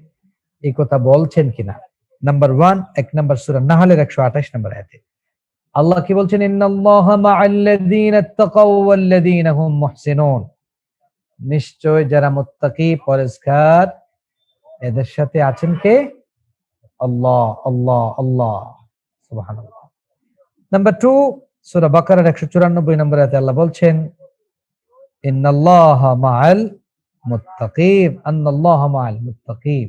এই কথা বলছেন কিনা। নাম্বার 1, 1 নম্বর সূরা নাহলের 128 নম্বর আয়াতে আল্লাহ কি বলছেন, ইন্নাল্লাহা মা'আল্লাযীনা তাকাও ওয়াল্লাযীনা হুম মুহসিনুন, নিশ্চয় যারা মুত্তাকি পরহেজগার এদের সাথে আছেন কে? আল্লাহ, আল্লাহ, আল্লাহ, সুবহানাল্লাহ। নাম্বার 2, সূরা বাকারার 194 নম্বর আয়াতে আল্লাহ বলছেন, ইন্নাল্লাহা মা'আল মুত্তাকিন, আন্নাল্লাহা মা'আল মুত্তাকিন,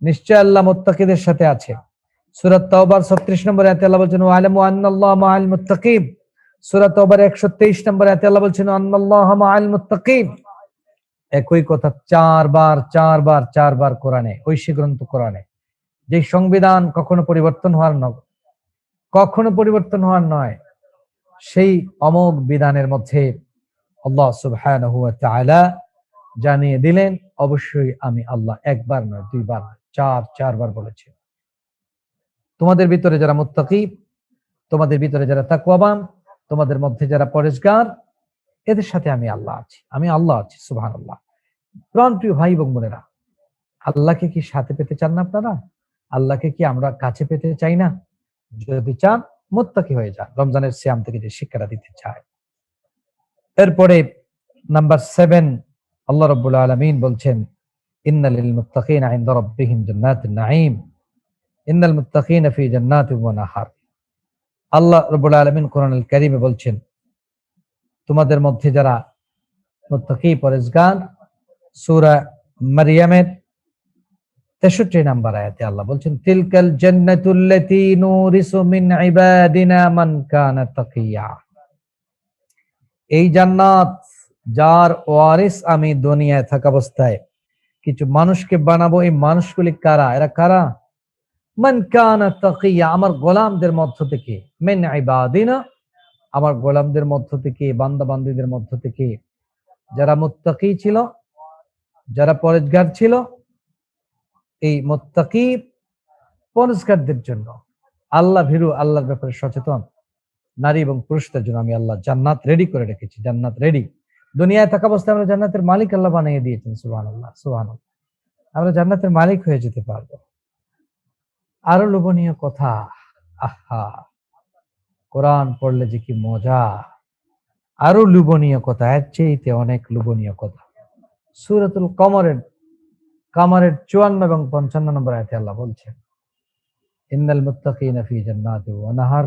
নিশ্চয় আল্লাহ মুত্তাকিদের সাথে আছে। সূরা তাওবার 36 নম্বর আয়াতে আল্লাহ বলছেন, ওয়ালামু আন্নাল্লাহা মা'আল মুত্তাকিন। সূরা তাওবার 123 নম্বর আয়াতে আল্লাহ বলছেন, আন্নাল্লাহা মা'আল মুত্তাকিন। একই কথা চারবার কোরআনে, ঐশী গ্রন্থ কোরআনে, যে সংবিধান কখনো পরিবর্তন হওয়ার নয়, সেই অমোঘ বিধানের মধ্যে আল্লাহ সুবহানাহু ওয়া তাআলা জানিয়ে দিলেন, অবশ্যই আমি আল্লাহ, একবার নয়, দুইবার নয়, চারবার বলেছেন, তোমাদের ভিতরে যারা মুত্তাকি, তোমাদের ভিতরে যারা তাকওয়াবান, তোমাদের মধ্যে যারা পরেশগার, এদের সাথে আমি আল্লাহ আছি, আমি আল্লাহ আছি। সুবহানাল্লাহ। প্রাণপ্রিয় ভাই এবং বোনেরা, আল্লাহকে কি সাথে পেতে চান না আপনারা? আল্লাহকে কি আমরা কাছে পেতে চাই না? যদি চান, মুত্তাকি হয়ে যান, রমজানের সিয়াম থেকে যে শিক্ষাটা দিতে চায়। এরপরে নাম্বার 7, আল্লাহ রাব্বুল আলামিন বলছেন, ইন্নাল লিল মুত্তাকিনা ইনদা রাব্বিহিম জান্নাতুন নাঈম, ইন্নাল মুত্তাকিনা ফি জান্নাতিন ওয়া নাহার। আল্লাহ রাব্বুল আলামিন কোরআনুল কারীমে বলছেন, তোমাদের মধ্যে যারা মুত্তাকি পরেশগার, সূরা মারইয়ামের 63 নম্বর আয়াতে আল্লাহ বলছেন, তিলকাল জান্নাতুল্লাতী নুরিসু মিন ইবাদিনা মান কানা তাকিয়া, এই জান্নাত যার ওয়ারিস আমি দুনিয়ায় থাকা অবস্থায় কিছু মানুষকে বানাবো। এই মানুষগুলি কারা? এরা কারা? মান কানা তাকিয়া, আমার গোলামদের মধ্য থেকে, মিন ইবাদিনা, আমার গোলামদের মধ্য থেকে, বান্দা বান্দীদের মধ্য থেকে যারা মুত্তাকি ছিল, যারা পরেশগার ছিল, এই মুত্তাকি পরেশগারদের জন্য, আল্লাহ ভীরু, আল্লাহর ব্যাপারে সচেতন নারী এবং পুরুষদের জন্য আমি আল্লাহ জান্নাত রেডি করে রেখেছি। জান্নাত রেডি, দুনিয়ায় থাকা অবস্থায় আমরা জান্নাতের মালিক আল্লাহ বানিয়ে দিয়েছেন। সুবহানাল্লাহ, সুবহানাল্লাহ। আমরা জান্নাতের মালিক হয়ে যেতে পারবো। আরো লোভনীয় কথা, আহা, কোরআন পড়লে যে কি মজা! আরো লোভনীয় কথা, এর চেয়েতে অনেক লোভনীয় কথা। সূরাতুল কামারের 54 এবং 55 নম্বর আয়াতে আল্লাহ বলছেন, ইন্নাল মুত্তাকিনা ফি জান্নাতিন ওয়া নাহার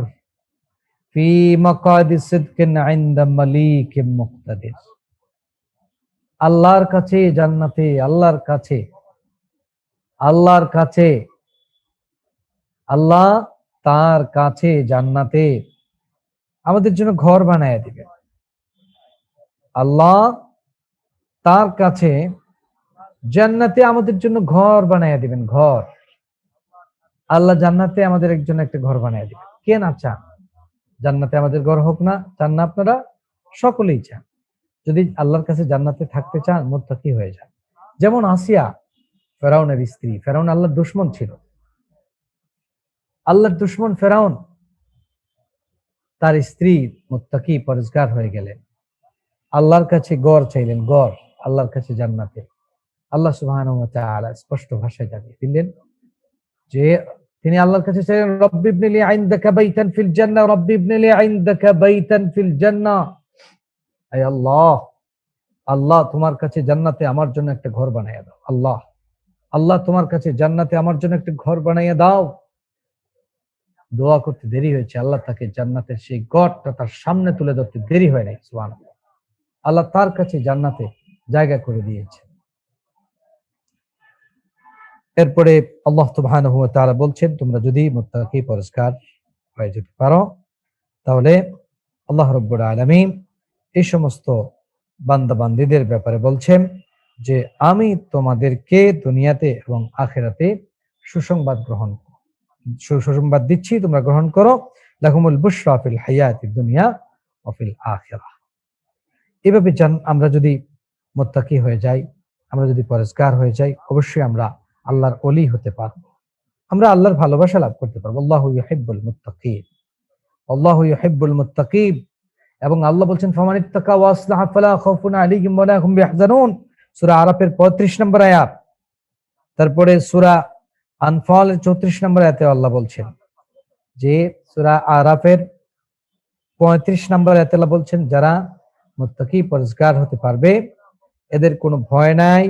ফি মাকাদি সিদকিন ইনদা মালিকিম মুকতাদির। আল্লাহর কাছে জান্নাতে, আল্লাহর কাছে আল্লাহর কাছে, আল্লাহ তার কাছে জান্নাতে আমাদের জন্য ঘর বানায় দিবেন। আল্লাহ তার কাছে জান্নাতে আমাদের জন্য ঘর বানায় দিবেন। ঘর, আল্লাহ জান্নাতে আমাদের একজন একটা ঘর বানায় দিবেন। কে না চান জান্নাতে আমাদের ঘর হোক? না চান না আপনারা? সকলেই চান। যদি আল্লাহর কাছে জান্নাতে থাকতে চান, মুত্তাকি হয়ে যান। যেমন আসিয়া, ফেরাউনের স্ত্রী। ফেরাউন আল্লাহর দুশমন ছিল। আল্লাহর দুশমন ফেরাউন, তার স্ত্রী মুত্তাকি পরেজগার হয়ে গেলেন। আল্লাহর কাছে গড় চাইলেন, গড় আল্লাহর কাছে জান্নাতে। আল্লাহ সুবহানাহু ওয়া তাআলা স্পষ্ট ভাষায় জানিয়ে দিলেন যে তিনি আল্লাহর কাছে চাইলেন, রব্বি ইবনিলি ইনদাকা বাইতান ফিল জান্নাহ, রব্বি ইবনিলি ইনদাকা বাইতান ফিল জান্নাহ। আয় আল্লাহ, আল্লাহ তোমার কাছে জান্নাতে আমার জন্য একটা ঘর বানাইয়া দাও। আল্লাহ, আল্লাহ তোমার কাছে জান্নাতে আমার জন্য একটা ঘর বানাইয়া দাও। দোয়া করতে দেরি হয়েছে, আল্লাহ তাকে জান্নাতের সেই ঘরটা তার সামনে তুলে ধরতে দেরি হয় নাই। সুবহানাল্লাহ, আল্লাহ তার কাছে জান্নাতে জায়গা করে দিয়েছে। এরপরে আল্লাহ সুবহানাহু ওয়া তাআলা বলছেন, তোমরা যদি মুত্তাকি পরিষ্কার হয়ে যেতে পারো, তাহলে আল্লাহ রাব্বুল আলামিন এই সমস্ত বান্দা বান্দীদের ব্যাপারে বলছেন যে আমি তোমাদেরকে দুনিয়াতে এবং আখিরাতে সুসংবাদ সুসংবাদ দিচ্ছি, তোমরা গ্রহণ করো। লাকুমুল বুশরা ফিল হায়াতিদ দুনিয়া ওয়া ফিল আখিরাহ। এভাবে আমরা যদি মুত্তাকি হয়ে যাই, আমরা যদি পরেজগার হয়ে যাই, অবশ্যই আমরা আল্লাহর ওলি হতে পারবো, আমরা আল্লাহর ভালোবাসা লাভ করতে পারবো। আল্লাহু ইউহিব্বুল মুত্তাকিন, আল্লাহু ইউহিব্বুল মুত্তাকিন। এবং আল্লাহ বলছেন, ফামানিত্তাকা ওয়া আসলাহা ফালা খাউফুন আলাইহিম ওয়া লা হুম ইয়াহজানুন, সূরা আরাফের 35 নম্বর আয়াত। তারপরে সূরা আনফালের 34 নম্বর আয়াতে আল্লাহ বলছেন যে, সূরা আরাফের 35 নম্বর আয়াতে আল্লাহ বলছেন, যারা মুত্তাকি পরেজগার হতে পারবে, এদের কোনো ভয় নাই,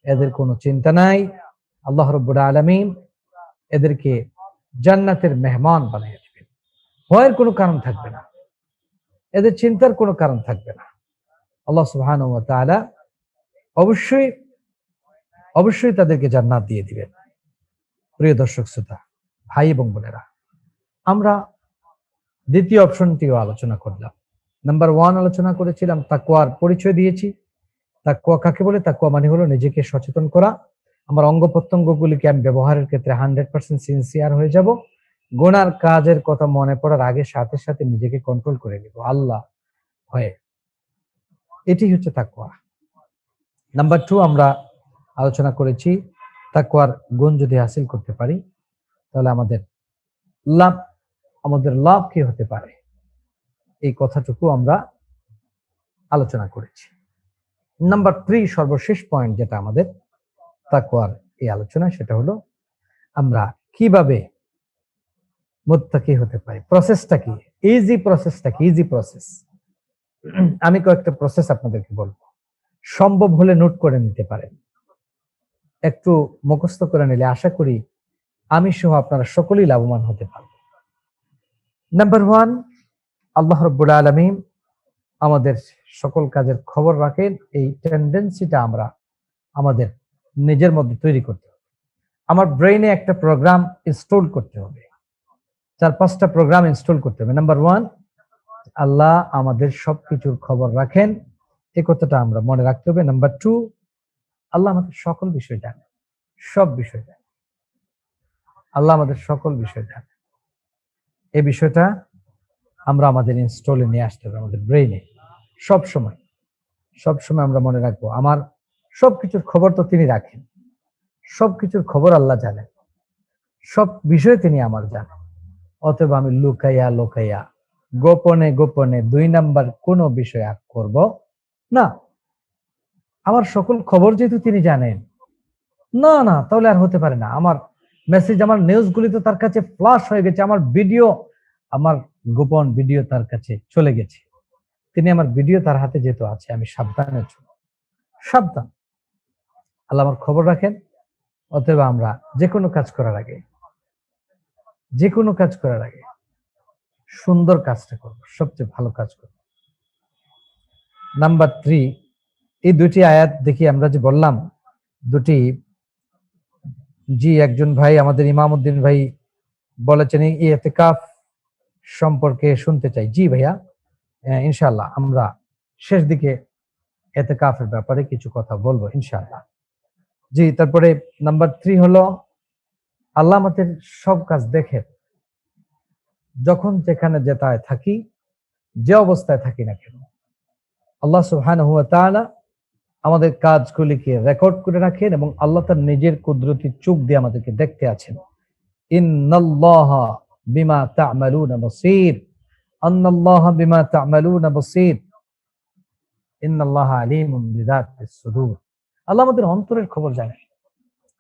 এদের কোনো চিন্তা নাই। আল্লাহ রাব্বুল আলামিন এদেরকে জান্নাতের মেহমান বানিয়ে দিবেন। ভয়ের কোনো কারণ থাকবে না, এদের চিন্তার কোনো কারণ থাকবে না। আল্লাহ সুবহানাহু ওয়া তাআলা অবশ্যই অবশ্যই তাদেরকে জান্নাত দিয়ে দিবেন। প্রিয় দর্শক শ্রোতা, ভাই এবং বোনেরা, আমরা দ্বিতীয় অপশনটিও আলোচনা করলাম। নাম্বার 1 আলোচনা করেছিলাম, তাকওয়ার পরিচয় দিয়েছি। তাকওয়া কাকে বলে? তাকওয়া মানে হলো নিজেকে সচেতন করা। আমার অঙ্গ প্রত্যঙ্গগুলিকে আমি ব্যবহারের ক্ষেত্রে 100% সিনসিয়ার হয়ে যাব। গুনার কাজের কথা মনে পড়ার আগে সাথে সাথে নিজেকে কন্ট্রোল করে নিব আল্লাহ হয়ে। এটি হচ্ছে তাকওয়া। নাম্বার 2 আমরা আলোচনা করেছি, তাকওয়ার গুণ যদি হাসিল করতে পারি, তাহলে আমাদের লাভ কি হতে পারে, এই কথাটুকু আমরা আলোচনা করেছি। নাম্বার 3 সর্বশেষ পয়েন্ট যেটা আমাদের তাকওয়ার এই আলোচনা, সেটা হলো আমরা কিভাবে মুত্তাকি হতে পারি। প্রসেসটা কি? ইজি প্রসেসটা কি? ইজি প্রসেস আমি কয়েকটা প্রসেস আপনাদেরকে বলবো, সম্ভব হলে নোট করে নিতে পারেন। একটু মুখস্থ করে নিলে আশা করি আমি সহ আপনারা সকলেই লাভবান হতে পারবেন। নাম্বার 1, আল্লাহ রাব্বুল আলামিন আমাদের সকল কাজের খবর রাখেন। এই টেন্ডেন্সিটা আমরা আমাদের নিজের মধ্যে তৈরি করতে হবে। আমার ব্রেইনে একটা প্রোগ্রাম ইনস্টল করতে হবে, 4-5টা প্রোগ্রাম ইনস্টল করতে হবে। নাম্বার 1, আল্লাহ আমাদের সবকিছুর খবর রাখেন, এই কথাটা আমরা মনে রাখতে হবে। নাম্বার 2, আল্লাহ আমাদের সকল বিষয় জানেন, সব বিষয় জানেন। আল্লাহ আমাদের সকল বিষয় জানেন। এই বিষয়টা আমরা আমাদের ইনস্টলে নিয়ে আসতে হবে আমাদের ব্রেইনে। সবসময় আমরা মনে রাখবো, আমার সবকিছুর খবর তো তিনি রাখেন, সবকিছুর খবর আল্লাহ জানেন, সব বিষয় তিনি আমার জানেন। অতএব আমি লুকাইয়া গোপনে 2 নাম্বার কোন বিষয় আগ করব না। আমার সকল খবর যেহেতু তিনি জানেন, না তাহলে আর হতে পারে না। আমার মেসেজ, আমার নিউজগুলি তো তার কাছে ফ্লাশ হয়ে গেছে, আমার ভিডিও, আমার গোপন ভিডিও তার কাছে চলে গেছে। তিনি আমার ভিডিও তার হাতে যেহেতু আছে, আমি সাবধান। আল্লাহ আমার খবর রাখেন। অতএব আমরা যে কোনো কাজ করার আগে সুন্দর কাজটা করব, সবচেয়ে ভালো কাজ করব। নাম্বার 3, এই দুটি আয়াত দেখি আমরা যে বললাম, দুটি জি, একজন ভাই আমাদের ইমামউদ্দিন ভাই বলেছেন এই ইতিকাফ সম্পর্কে শুনতে চাই। জি ভাইয়া, ইনশাআল্লাহ আমরা শেষ দিকে ইতিকাফের ব্যাপারে কিছু কথা বলবো ইনশাআল্লাহ। জি, তারপরে নাম্বার 3 হলো আল্লাহ আমাদের সব কাজ দেখেন। যখন যেখানে যেটায় থাকি, যে অবস্থায় থাকি না কেন, আল্লাহ সুবহানাহু ওয়া তাআলা আমাদের কাজগুলিকে রেকর্ড করে রাখেন এবং আল্লাহ তার নিজের কুদরতি চোখ দিয়ে আমাদেরকে দেখতে আছেন। ইন্নাল্লাহা বিমা তা'মালুনা বাসীর, আন্নাল্লাহা বিমা তা'মালুনা বাসীর, ইন্নাল্লাহা আলীমুন বিযাতিস সুদূর। আল্লাহ আমাদের অন্তরের খবর জানেন।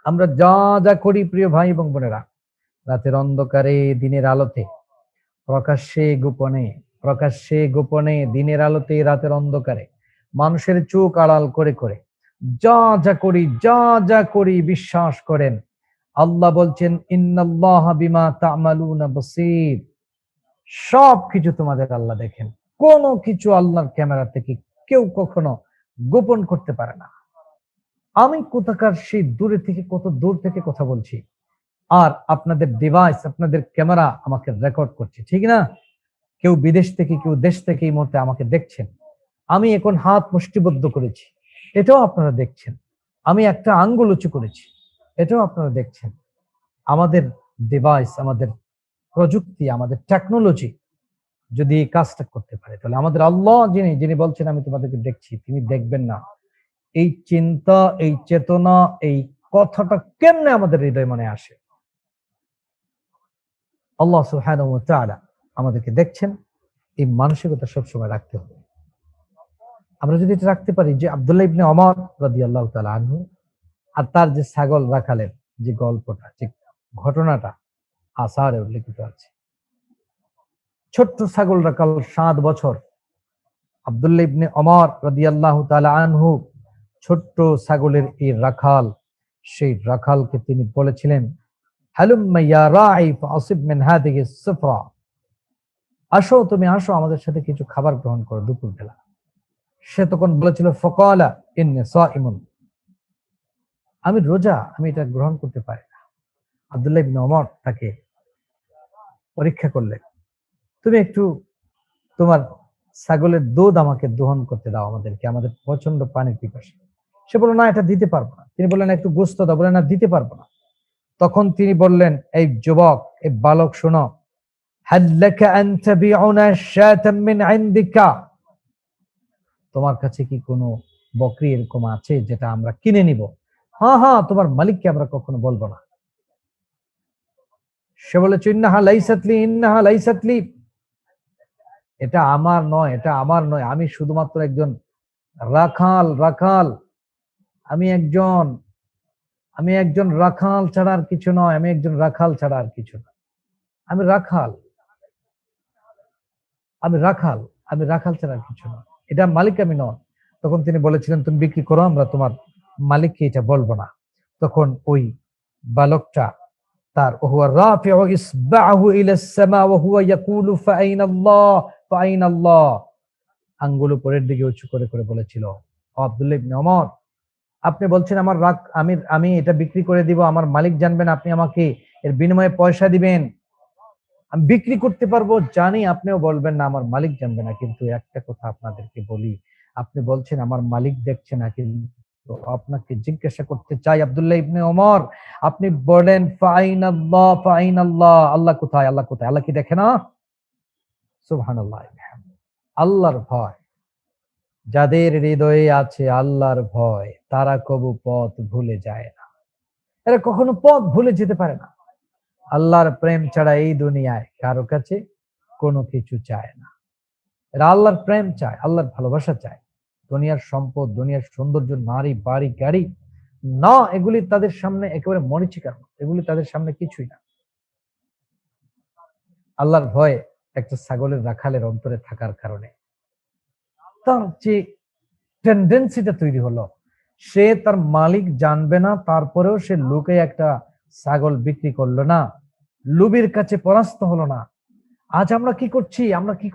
আমরা যা যা করি প্রিয় ভাই এবং বোনেরা, রাতের অন্ধকারে দিনের আলোতে, প্রকাশ্যে গোপনে দিনের আলোতে রাতের অন্ধকারে মানুষের চোখ আড়াল করে করে যা যা করি বিশ্বাস করেন আল্লাহ বলছেন ইন্নাল্লাহা বিমা তা'মালুনা বাসীর। সবকিছু তোমাদের আল্লাহ দেখেন। কোনো কিছু আল্লাহর ক্যামেরা থেকে কেউ কখনো গোপন করতে পারে না। আমি কোথাকার সেই কত দূর থেকে কথা বলছি, আর আপনাদের ডিভাইস, আপনাদের ক্যামেরা আমাকে রেকর্ড করছে, ঠিক না? কেউ বিদেশ থেকে, কেউ দেশ থেকে এই মুহূর্তে আমাকে দেখছেন। আমি এখন হাত মুষ্টিবদ্ধ করেছি, এটাও আপনারা দেখছেন। আমি একটা আঙ্গুল উঁচু করেছি, এটাও আপনারা দেখছেন। আমাদের ডিভাইস, আমাদের প্রযুক্তি, আমাদের টেকনোলজি যদি এই কাজটা করতে পারে, তাহলে আমাদের আল্লাহ যিনি বলছেন আমি তোমাদেরকে দেখছি, তিনি দেখবেন না? এই চিন্তা, এই চেতনা, এই কথাটা কেমনে আমাদের হৃদয় মনে আসে? আল্লাহ সুবহানাহু ওয়া তাআলা আমাদেরকে দেখছেন, এই মানসিকতা সবসময় রাখতে হবে। আমরা যদি এটা রাখতে পারি যে আব্দুল্লাহ ইবনে ওমর রাদিয়াল্লাহু তাআলা আনহু আর তার যে ছাগল রাখালের যে গল্পটা, যে ঘটনাটা আসারে উল্লেখিত আছে। ছোট্ট ছাগল রাখাল 7 বছর, আব্দুল্লাহ ইবনে ওমর রাদিয়াল্লাহু তাআলা আনহু ছোট্ট ছাগলের এই রাখাল, সেই রাখালকে তিনি বলেছিলেন হালুম্মা ইয়া রাঈ ফাসিব মিন হাদিহি সুফরা, আসো তুমি আসো আমাদের সাথে কিছু খাবার গ্রহণ করো দুপুর বেলা। সে তখন বলেছিল ফাকালা ইন্নী সাইমুন, আমি রোজা, আমি এটা গ্রহণ করতে পারি না। আব্দুল্লাহ ইবনে ওমর তাকে পরীক্ষা করলেন, তুমি একটু তোমার ছাগলের দুধ আমাকে দোহন করতে দাও, আমাদের প্রচন্ড পানির পিপাসা। সে বলল না, এটা দিতে পারবো না। তিনি বললেন একটু গোশত দাও, বললেন না দিতে পারবো না। তখন তিনি বললেন, এই যুবক, এই বালক শোনো, হাল লাকা আন তাবিউনা শাতাম মিন ইনদিকা, তোমার কাছে কি কোনো বকরি এরকম আছে যেটা আমরা কিনে নিব? হ্যাঁ হ্যাঁ, তোমার মালিককে আমরা কখনো বলবো না। সে বলেছে ইন্নাহা লাইসাত লি, ইন্নাহা লাইসাত লি, এটা আমার নয়, এটা আমার নয়, আমি শুধুমাত্র একজন রাখাল। আমি একজন আমি একজন রাখাল ছাড়া আর কিছু নয়, আমি একজন রাখাল ছাড়া আর কিছু নয়। আমি রাখাল, আমি রাখাল, আমি রাখাল ছাড়া আর কিছু নয়, এটা মালিক আমি নয়। তখন তিনি বলেছিলেন তুমি বিক্রি করো, আমরা তোমার মালিককে এটা বলবো না। তখন ওই বালকটা তার ওহুয়া রাফিউ ইসবাহু ইলা সামা ওয়া হুয়া ইয়াকুলু ফাআইনাল্লাহ, আঙ্গুল উপরের দিকে উঁচু করে করে বলেছিল, ও আব্দুল্লাহ ইবনে ওমর, আপনি বলছেন আমার আমি এটা বিক্রি করে দিব, আমার মালিক জানবেন, আপনি আমাকে এর বিনিময়ে পয়সা দিবেন, আমি বিক্রি করতে পারবো, জানি আপনিও বলবেন না, আমার মালিক জানবে না। কিন্তু একটা কথা আপনাদেরকে বলি, আপনি বলছেন আমার মালিক দেখছে না, কিন্তু আপনাকে জিজ্ঞাসা করতে চাই আব্দুল্লাহ ইবনে ওমর, আপনি বলেন ফাআইনাল্লাহ, আল্লাহ কোথায়, আল্লাহ কোথায়, আল্লাহ কি দেখে না? সুবহানাল্লাহ। আল্লাহর ভয় যাদের হৃদয়ে আছে, আল্লাহর ভয়, তারা কবু পথ ভুলে যায় না, এরা কখনো পথ ভুলে যেতে পারে না। আল্লাহর প্রেম ছাড়া এই দুনিয়ায় কারো কাছে কোনো কিছু চায় না। এরা আল্লাহর প্রেম চায়, আল্লাহর ভালোবাসা চায়। দুনিয়ার সম্পদ, দুনিয়ার সৌন্দর্য, নারী, বাড়ি, গাড়ি, না, এগুলি তাদের সামনে একেবারে মরীচিকা, এগুলি তাদের সামনে কিছুই না। আল্লাহর ভয়ে একটা ছাগলের রাখালের অন্তরে থাকার কারণে তার যে টেন্ডেন্সিটা তৈরি হলো, সে তার মালিক জানবে না, তারপরেও সে লুকে একটা ছাগল বিক্রি করলো না, লোভীর কাছে পরাস্ত হলো না। আজ আমরা কি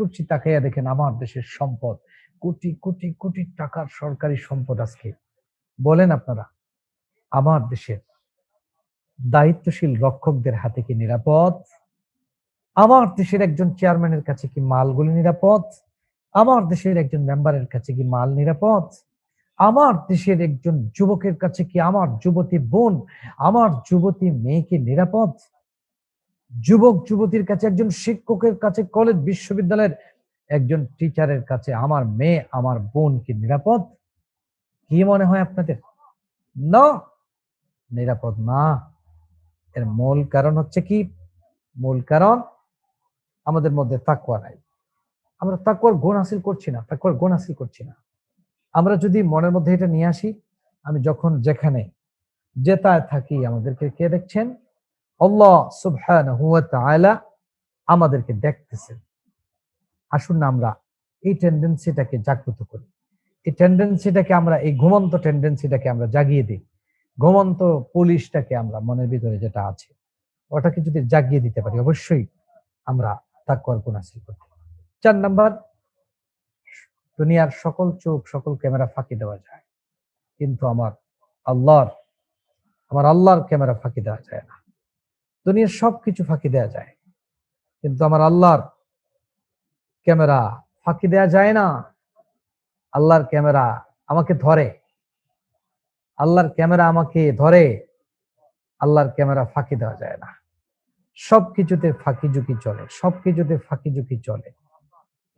করছি তাকাইয়া দেখেন, আমার দেশের সম্পদ, কোটি কোটি কোটি টাকার সরকারি সম্পদ আজকে বলেন আপনারা, আমার দেশের দায়িত্বশীল রক্ষকদের হাতে কি নিরাপদ? আমার দেশের একজন চেয়ারম্যানের কাছে কি মালগুলি নিরাপদ? আমার দেশের একজন মেম্বারের কাছে কি মাল নিরাপদ? আমার দেশের একজন যুবকের কাছে কি আমার যুবতী বোন, আমার যুবতী মেয়ে কি নিরাপদ? যুবক যুবতীর কাছে, একজন শিক্ষকের কাছে, কলেজ বিশ্ববিদ্যালয়ের একজন টিচারের কাছে আমার মেয়ে আমার বোন কি নিরাপদ? কি মনে হয় আপনাদের? না, নিরাপদ না। এর মূল কারণ হচ্ছে কি? মূল কারণ আমাদের মধ্যে তাকওয়া নাই। আমরা তাকওয়ার গুণ হাসিল করছি না, তাকওয়ার গুণ হাসিল করছি না। আমরা যদি মনের মধ্যে এটা নিয়ে আসি, আমি যখন যেখানে যেতায় থাকি আমাদেরকে কে দেখছেন? আল্লাহ সুবহানাহু ওয়া তাআলা আমাদেরকে দেখতেছেন। আসুন না আমরা এই টেন্ডেন্সিটাকে জাগ্রত করি। এই টেন্ডেন্সিটাকে আমরা, এই ঘুমন্ত টেন্ডেন্সিটাকে আমরা জাগিয়ে দিই। ঘুমন্ত পুলিশটাকে আমরা মনের ভিতরে যেটা আছে ওটাকে যদি জাগিয়ে দিতে পারি, অবশ্যই আমরা তাকওয়ার গুণ হাসিল করতে পারি। 4 নাম্বার, দুনিয়ার সকল চোখ, সকল ক্যামেরা ফাঁকি দেওয়া যায়, কিন্তু আমার আল্লাহর ক্যামেরা ফাঁকি দেওয়া যায় না। দুনিয়ার সবকিছু ফাঁকি দেওয়া যায়, কিন্তু আমার আল্লাহর ক্যামেরা ফাঁকি দেওয়া যায় না। আল্লাহর ক্যামেরা আমাকে ধরে, আল্লাহর ক্যামেরা আমাকে ধরে, আল্লাহর ক্যামেরা ফাঁকি দেওয়া যায় না। সবকিছুতে ফাঁকি ঝুঁকি চলে, সবকিছুতে ফাঁকি ঝুঁকি চলে,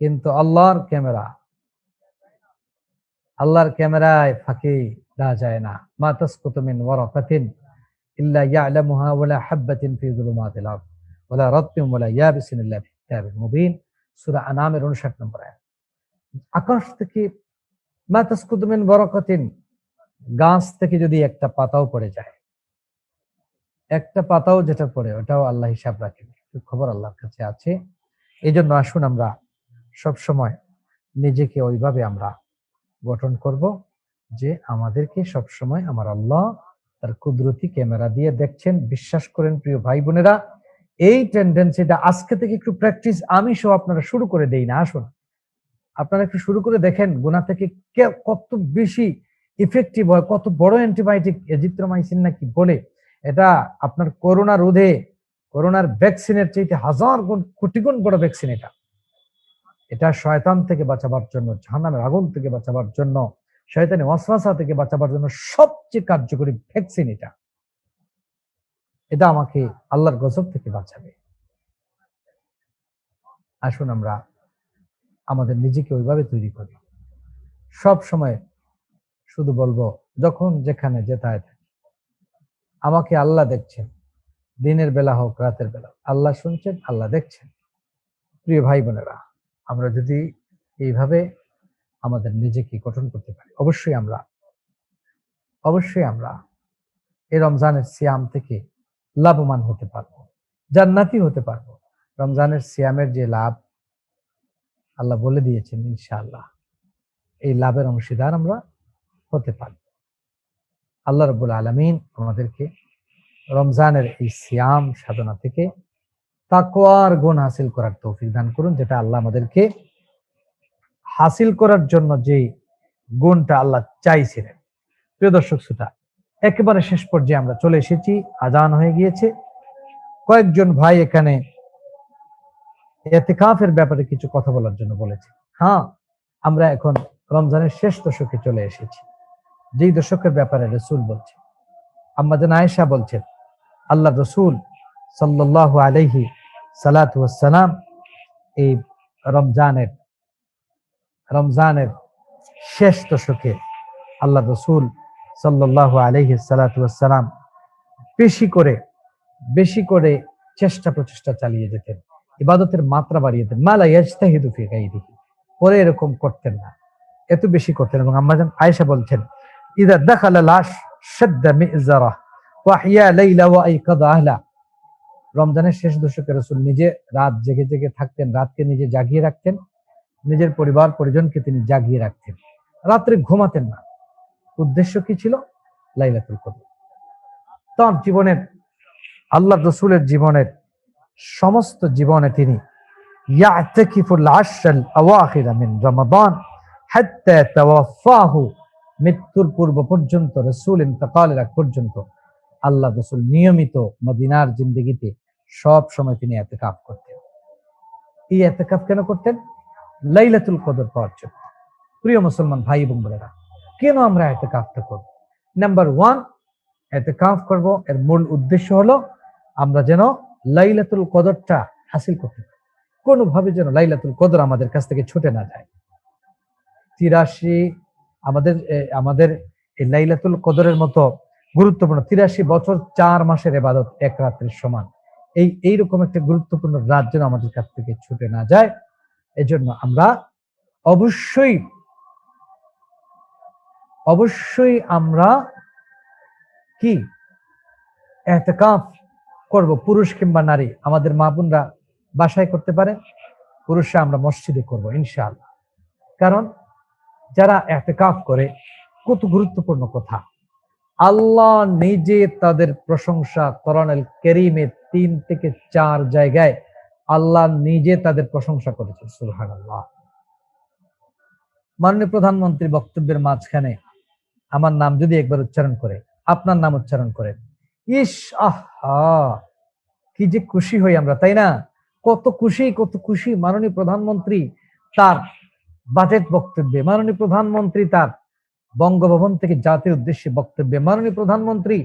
কিন্তু আল্লাহর ক্যামেরায় ফাঁকি দেওয়া যায় না। মা তাসকুতু মিন ওয়ারাকাতিন ইল্লা ইয়ালামুহা ওয়ালা হাববাতিন ফি যুলুমাতিল আরদ ওয়ালা রাতবিন ওয়ালা ইয়াবিসিন ইল্লা ফি কিতাবিন মুবিন। সূরা আনামের 59 নম্বর আয়াত। আকাশ থেকে, মা তাসকুতু মিন ওয়ারাকাতিন, গাছ থেকে যদি একটা পাতাও পড়ে যায়, একটা পাতাও যেটা পড়ে ওটাও আল্লাহ হিসাব রাখেন, খবর আল্লাহর কাছে আছে। এই জন্য আসুন আমরা সব সময় নিজেকে ওইভাবে আমরা গঠন করব যে আমাদেরকে সব সময় আমার আল্লাহ তার কুদরতি ক্যামেরা দিয়ে দেখছেন। বিশ্বাস করেন প্রিয় ভাই বোনেরা, এই টেন্ডেন্সিটা আজকে থেকে একটু প্র্যাকটিস আমি সহ আপনারা শুরু করে দেই না। আসুন আপনারা একটু শুরু করে দেখেন, গুনাহ থেকে কত বেশি ইফেক্টিভ হয়, কত বড় অ্যান্টিবায়োটিক এজিথ্রোমাইসিন নাকি বলে। এটা আপনার করোনা রোধে, করোনার ভ্যাকসিনের চাইতে হাজার গুণ, কোটি গুণ বড় ভ্যাকসিন। এটা শয়তান থেকে বাঁচাবার জন্য, জাহান্নামের আগুন থেকে বাঁচাবার জন্য, শয়তানি ওয়াসওয়াসা থেকে বাঁচাবার জন্য সবচেয়ে কার্যকরী ভ্যাকসিন এটা। এটা আমাকে আল্লাহর গজব থেকে বাঁচাবে। আসুন আমরা আমাদের নিজেকে ওইভাবে তৈরি করি। সব সময় শুধু বলবো, যখন যেখানে যেতায় থাকি আমাকে আল্লাহ দেখছেন। দিনের বেলা হোক রাতের বেলা, আল্লাহ শুনছেন, আল্লাহ দেখছেন। প্রিয় ভাই বোনেরা, আমরা যদি এইভাবে আমাদের নিজেকে গঠন করতে পারি, অবশ্যই আমরা এই রমজানের সিয়াম থেকে লাভবান হতে পারবো, জান্নাতি হতে পারবো। রমজানের সিয়ামের যে লাভ আল্লাহ বলে দিয়েছেন, ইনশাআল্লাহ এই লাভের অংশীদার আমরা হতে পারবো। আল্লাহ রাব্বুল আলামিন আমাদেরকে রমজানের এই সিয়াম সাধনা থেকে তাকওয়ার গুণ হাসিল করার তৌফিক দান করুন, যেটা আল্লাহ আমাদেরকে হাসিল করার জন্য যে গুণটা আল্লাহ চাইছিলেন। প্রিয় দর্শক শ্রোতা, একেবারে শেষ পর্যায়ে আমরা চলে এসেছি, আজান হয়ে গিয়েছে। কয়েকজন ভাই এখানে ইতিকাফের ব্যাপারে কিছু কথা বলার জন্য বলেছে। হ্যাঁ, আমরা এখন রমজানের শেষ দশকে চলে এসেছি, যেই দশকের ব্যাপারে রাসূল বলছেন, আম্মা জান আয়েশা বলছেন, আল্লাহ রাসূল সাল্লাল্লাহু আলাইহি সাল্লাতু ওয়াস সালাম এই রমজানের শেষ দশকে আল্লাহ রাসূল সাল্লাল্লাহু আলাইহি সাল্লাতু ওয়াস সালাম বেশি করে চেষ্টা প্রচেষ্টা চালিয়ে যেতেন, ইবাদতের মাত্রা বাড়িয়ে দেন। মালা ইয়াজতাহিদু ফি গায়রিহি, পরে এরকম করতেন না, এত বেশি করতেন। এবং আম্মা জান আয়েশা বলছেন, ইযা দাখালা লাশ শাদ্দা মিযজারা ওয়া আহইয়া লাইলা ওয়া আইকাযা আহলা। রমজানের শেষ দশকে রাসূল নিজে রাত জেগে জেগে থাকতেন, রাতকে নিজে জাগিয়ে রাখতেন, নিজের পরিবার পরিজনকে তিনি জাগিয়ে রাখতেন, রাত্রে ঘুমাতেন না। উদ্দেশ্য কি ছিল? লাইলাতুল কদর। তার জীবনের, আল্লাহ রাসূলের জীবনের সমস্ত জীবনে তিনি ইয়াতাকিফুল আশরাল আওয়াখির মিন রমাদান হাত্তা তাওয়াফাহু, মৃত্যুর পূর্ব পর্যন্ত, রাসূল ইন্তেকালের আগ পর্যন্ত আল্লাহ রাসূল নিয়মিত মদিনার জিন্দেগিতে সব সময় তিনি ইতিকাফ করতেন। এই ইতিকাফ কেন করতেন? লাইলাতুল কদর পাওয়ার জন্য। প্রিয় মুসলমান ভাই এবং বোনেরা, কেন আমরা ইতিকাফটা করব? নাম্বার 1, ইতিকাফ করব এর মূল উদ্দেশ্য হলো আমরা যেন লাইলাতুল কদরটা হাসিল করতে পারি। কোনোভাবে যেন লাইলাতুল কদর আমাদের কাছ থেকে ছুটে না যায়। 83 আমাদের এই লাইলাতুল কদরের মতো গুরুত্বপূর্ণ 83 বছর 4 মাসের ইবাদত এক রাতের সমান। এইরকম একটা গুরুত্বপূর্ণ রাত যেন আমাদের কাছ থেকে ছুটে না যায়, এজন্য আমরা অবশ্যই আমরা কি ইতিকাফ করব। পুরুষ কিংবা নারী, আমাদের মা বোনরা বাসায় করতে পারে, পুরুষরা আমরা মসজিদে করব ইনশাআল্লাহ। কারণ যারা ইতিকাফ করে, কত গুরুত্বপূর্ণ কথা, আল্লাহ নিজে তাদের প্রশংসা কোরআনুল কারীমে 3 থেকে 4 জায়গায় আল্লাহ নিজে তাদের প্রশংসা করেছেন। সুবহানাল্লাহ। মাননীয় প্রধানমন্ত্রী বক্তব্যের মাঝখানে আমার নাম যদি একবার উচ্চারণ করে, আপনার নাম উচ্চারণ করেন, ইস আহা, কি যে খুশি হই আমরা, তাই না? কত খুশি মাননীয় প্রধানমন্ত্রী তার বাজেট বক্তব্যে, মাননীয় প্রধানমন্ত্রী তার বঙ্গভবন থেকে জাতির উদ্দেশ্যে বক্তব্যে, মাননীয় প্রধানমন্ত্রী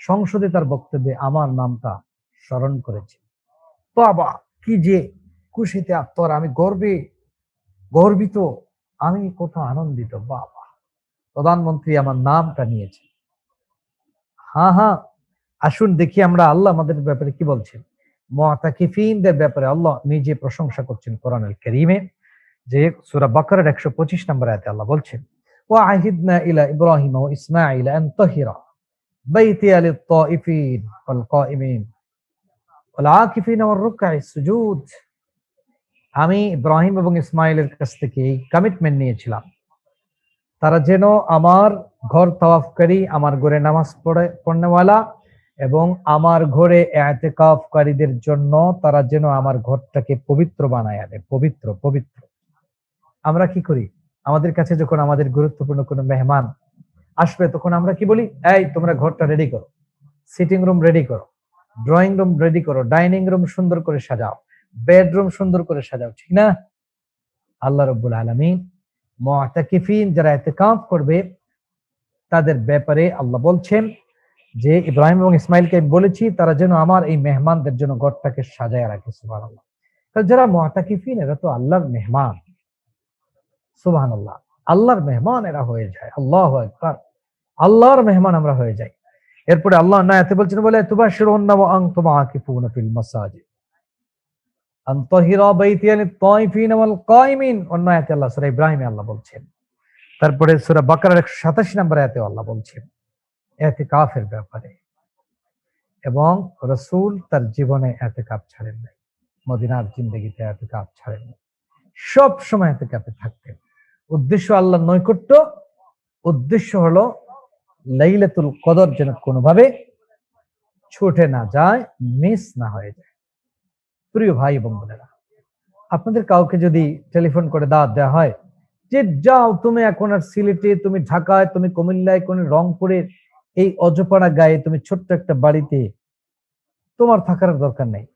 সংসদে তার বক্তব্যে আমার নামটা স্মরণ করেছে। বাবা, কি যে খুশিতে আত্মর, আমি গর্বিত, আমি কত আনন্দিত। বাবা, প্রধানমন্ত্রী আমার নামটা নিয়েছে। হ্যাঁ, আসুন দেখি আমরা আল্লাহ আমাদের ব্যাপারে কি বলছেন। মুতাকিফিনদের ব্যাপারে আল্লাহ নিজে প্রশংসা করছেন কোরআনুল কারীমে, যে সূরা বাকারার 125 নম্বর আয়াতে আল্লাহ বলছেন, ওয়া আহিদনা ইলা ইব্রাহিম ওয়া ইসমাঈল আন তাহিরা বাইতিয়া লিত-তাইফিন ওয়াল কাইমিন ওয়াল আকিফিন ওয়ার রুকআইস সুজুদ। আমি ইব্রাহিম এবং ইসমাঈলের কাছ থেকে এই কমিটমেন্ট নিয়েছিলাম, তারা যেন আমার ঘর তাওয়াফকারী, আমার ঘরে নামাজ পড়নেওয়ালা এবং আমার ঘরে ইতিকাফকারীদের জন্য তারা যেন আমার ঘরটাকে পবিত্র বানায় আনে। পবিত্র। আমরা কি করি? আমাদের কাছে যখন আমাদের গুরুত্বপূর্ণ কোনো মেহমান আসবে, তখন আমরা কি বলি? এই, তোমরা ঘরটা রেডি করো, সিটিং রুম রেডি করো, ড্রয়িং রুম রেডি করো, ডাইনিং রুম সুন্দর করে সাজাও, বেডরুম সুন্দর করে সাজাও, ঠিক না? আল্লাহ রাব্বুল আলামিন মুতাকিফিন যারা ইতিকাফ করবে তাদের ব্যাপারে আল্লাহ বলছেন যে ইব্রাহিম এবং ইসমাইলকে বলেছি তারা যেন আমার এই মেহমানদের জন্য ঘরটাকে সাজায় রাখে। সুবহানাল্লাহ। কারণ যারা মুতাকিফিন এরা তো আল্লাহর মেহমান। সুবহানাল্লাহ, আল্লাহর মেহমান এরা হয়ে যায়। আল্লাহু আকবার, আল্লাহর মেহমান আমরা হয়ে যাই। এরপরে আল্লাহ আয়াতে বলছেন, বলে তুবাশশিরুহুন্না ওয়া আনতুম আকিফুনা ফিল মাসাজিদ আন তাহিরা বাইতিয়া লিত-তাইফিন ওয়াল কাইমিন। অন্য আয়াতে আল্লাহ সূরা ইব্রাহিমে আল্লাহ বলছেন। তারপরে সূরা বাকারার 187 নম্বর আয়াতে আল্লাহ বলছেন ইতিকাফের ব্যাপারে, এবং রাসূল তার জীবনে ইতিকাফ ছাড়েন নাই, মদিনার জিন্দেগিতে ইতিকাফ ছাড়েন নাই, সব সময় ইতিকাফে থাকতেন। উদ্দেশ্য আল্লাহর নৈকট্য, উদ্দেশ্য হলো লাইলাতুল কদর যেন কোনোভাবে ছুটে না যায়, মিস না হয়ে যায়। প্রিয় ভাই এবং বোনেরা, আপনাদের কাউকে যদি টেলিফোন করে দাওয়াত দেওয়া হয় যে যাও তুমি এখন আর সিলেটে, তুমি ঢাকায়, তুমি কুমিল্লায়, কোন রংপুরের এই অজপাড়া গায়ে তুমি ছোট্ট একটা বাড়িতে তোমার থাকার দরকার নেই,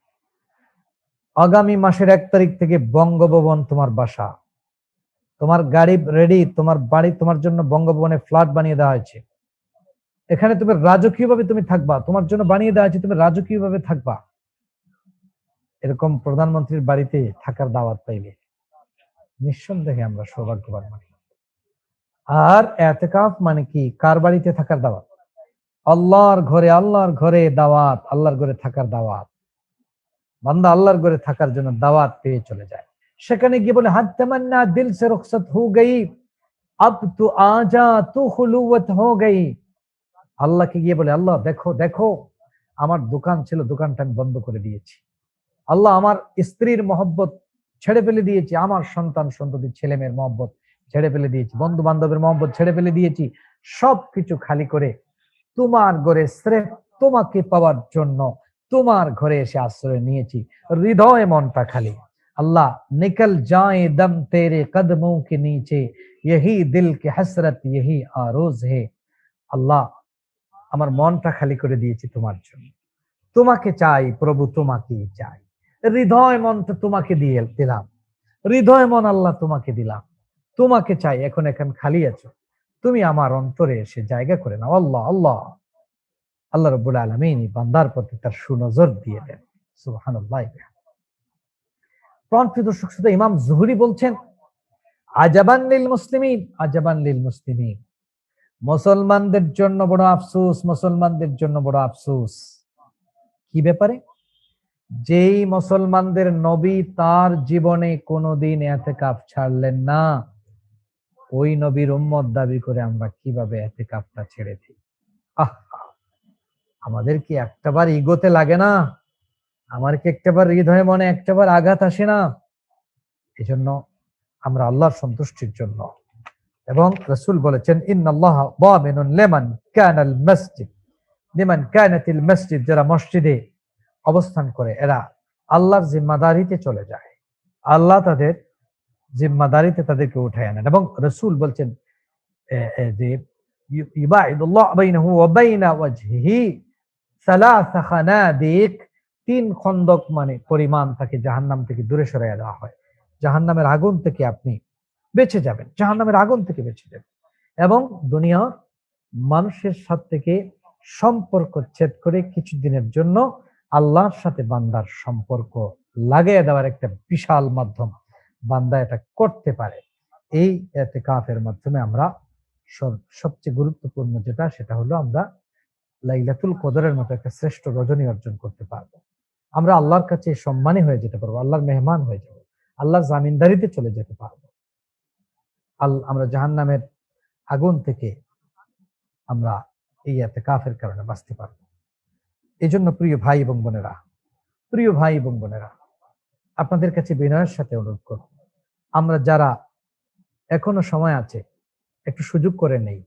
আগামী মাসের 1 তারিখ থেকে বঙ্গভবন তোমার বাসা, তোমার গাড়ি রেডি, তোমার বাড়ি তোমার জন্য বঙ্গভবনে ফ্ল্যাট বানিয়ে দেওয়া হয়েছে, এখানে তুমি রাজকীয়ভাবে তুমি থাকবা, তোমার জন্য বানিয়ে দেওয়া হয়েছে, তুমি রাজকীয়ভাবে থাকবা। এরকম প্রধানমন্ত্রীর বাড়িতে থাকার দাওয়াত পাইলে নিঃসন্দেহে আমরা সৌভাগ্যবান মানি। আর ইতিকাফ মানে কি? কার বাড়িতে থাকার দাওয়াত? আল্লাহর ঘরে দাওয়াত, আল্লাহর ঘরে থাকার দাওয়াত। বান্দা আল্লাহর ঘরে থাকার জন্য দাওয়াত পেয়ে চলে যায়, সেখানে গিয়ে বলে হাত তামান্না দিল সে রুখসত হো গই, আব তু আজা তু খুলুওয়াত হো গই। আল্লাহকে গিয়ে বলে, আল্লাহ দেখো আমার দোকান ছিল, দোকানটা আমি বন্ধ করে দিয়েছি। আল্লাহ আমার স্ত্রীর মহব্বত ছেড়ে ফেলে দিয়েছি, আমার সন্তান সন্ততি ছেলে মেয়ের মহব্বত ছেড়ে ফেলে দিয়েছি, বন্ধু বান্ধবের মহব্বত ছেড়ে ফেলে দিয়েছি, সবকিছু খালি করে তোমার ঘরে স্রেফ তোমাকে পাওয়ার জন্য তোমার ঘরে এসে আশ্রয় নিয়েছি, হৃদয় মনটা খালি। আল্লাহ নিকল যায় দম তেরে কদমোं के नीचे यही दिल की हसरत यही आरोज है। আল্লাহ আমার মনটা খালি করে দিয়েছি তোমার জন্য। তোমাকে চাই প্রভু, তোমাকেই চাই। হৃদয় মনটা তোমাকে দিয়ে দিলাম, হৃদয় মন আল্লাহ তোমাকে দিলাম, তোমাকে চাই। এখন খালি আছো, তুমি আমার অন্তরে এসে জায়গা করে নাও। আল্লাহ আল্লাহ আল্লাহ রাব্বুল আলামিন বান্দার প্রতি তার সুনজর দিয়ে দেন। সুবহানাল্লাহ। প্রিয় দর্শক শ্রোতা, ইমাম জুহরি বলছেন, আজাবান লিল মুসলিমিন, আজাবান লিল মুসলিমিন, মুসলমানদের জন্য বড় আফসোস, মুসলমানদের জন্য বড় আফসোস। কি ব্যাপারে? যেই মুসলমানদের নবী তার জীবনে কোনোদিন ইতিকাফ ছাড়লেন না, ওই নবীর উম্মত দাবি করে আমরা কিভাবে ইতিকাফটা ছেড়ে দিই? আমাদের কি একটাবার ইগোতে লাগে না? আমার কি একটাবার হৃদয়ে মনে একটাবার আঘাত আসে না? এজন্য আমরা আল্লাহর সন্তুষ্টির জন্য, এবং রাসূল বলেছেন, ইন্নাল্লাহা দামিনুন লিমান কানাল মসজিদ লিমান কানাতিল মসজিদ, যারা মসজিদে অবস্থান করে এরা আল্লাহর জিম্মাদারিতে চলে যায়, আল্লাহ তাদের জিম্মাদারিতে তাদেরকে উঠায় আনেন। এবং রাসূল বলছেন যে ইউবাইদুল্লাহ বাইনাহু ওয়া বাইনা ওয়াজহিহি সালাসা খানাদিক, 3 খন্দক মানে পরিমাণ তাকে জাহান্নাম থেকে দূরে সরাইয়া দেওয়া হয়। জাহান্নামের আগুন থেকে আপনি বেঁচে যাবেন, জাহান্নামের আগুন থেকে বেঁচে যাবেন। এবং দুনিয়ার মানুষের সাথে থেকে সম্পর্ক ছেদ করে কিছুদিনের জন্য আল্লাহর সাথে বান্দার সম্পর্ক লাগাইয়া দেওয়ার একটা বিশাল মাধ্যম বান্দা এটা করতে পারে। এই ইতিকাফের মাধ্যমে আমরা সবচেয়ে গুরুত্বপূর্ণ যেটা, সেটা হলো আমরা লাইলাতুল কদরের মতো একটা শ্রেষ্ঠ রজনী অর্জন করতে পারবো। আমরা আল্লাহর কাছে সম্মানী হয়ে যেতে পারবো, আল্লাহর মেহমান হয়ে যাবো, আল্লাহর জামিনদারিতে চলে যেতে পারবো। আমরা জাহান্নামের আগুন থেকে আমরা এই ইতিকাফের কারণে বাঁচতে পারবো। এই জন্য প্রিয় ভাই এবং বোনেরা, আপনাদের কাছে বিনয়ের সাথে অনুরোধ করব, আমরা যারা এখনো সময় আছে একটু সুযোগ করে নেই,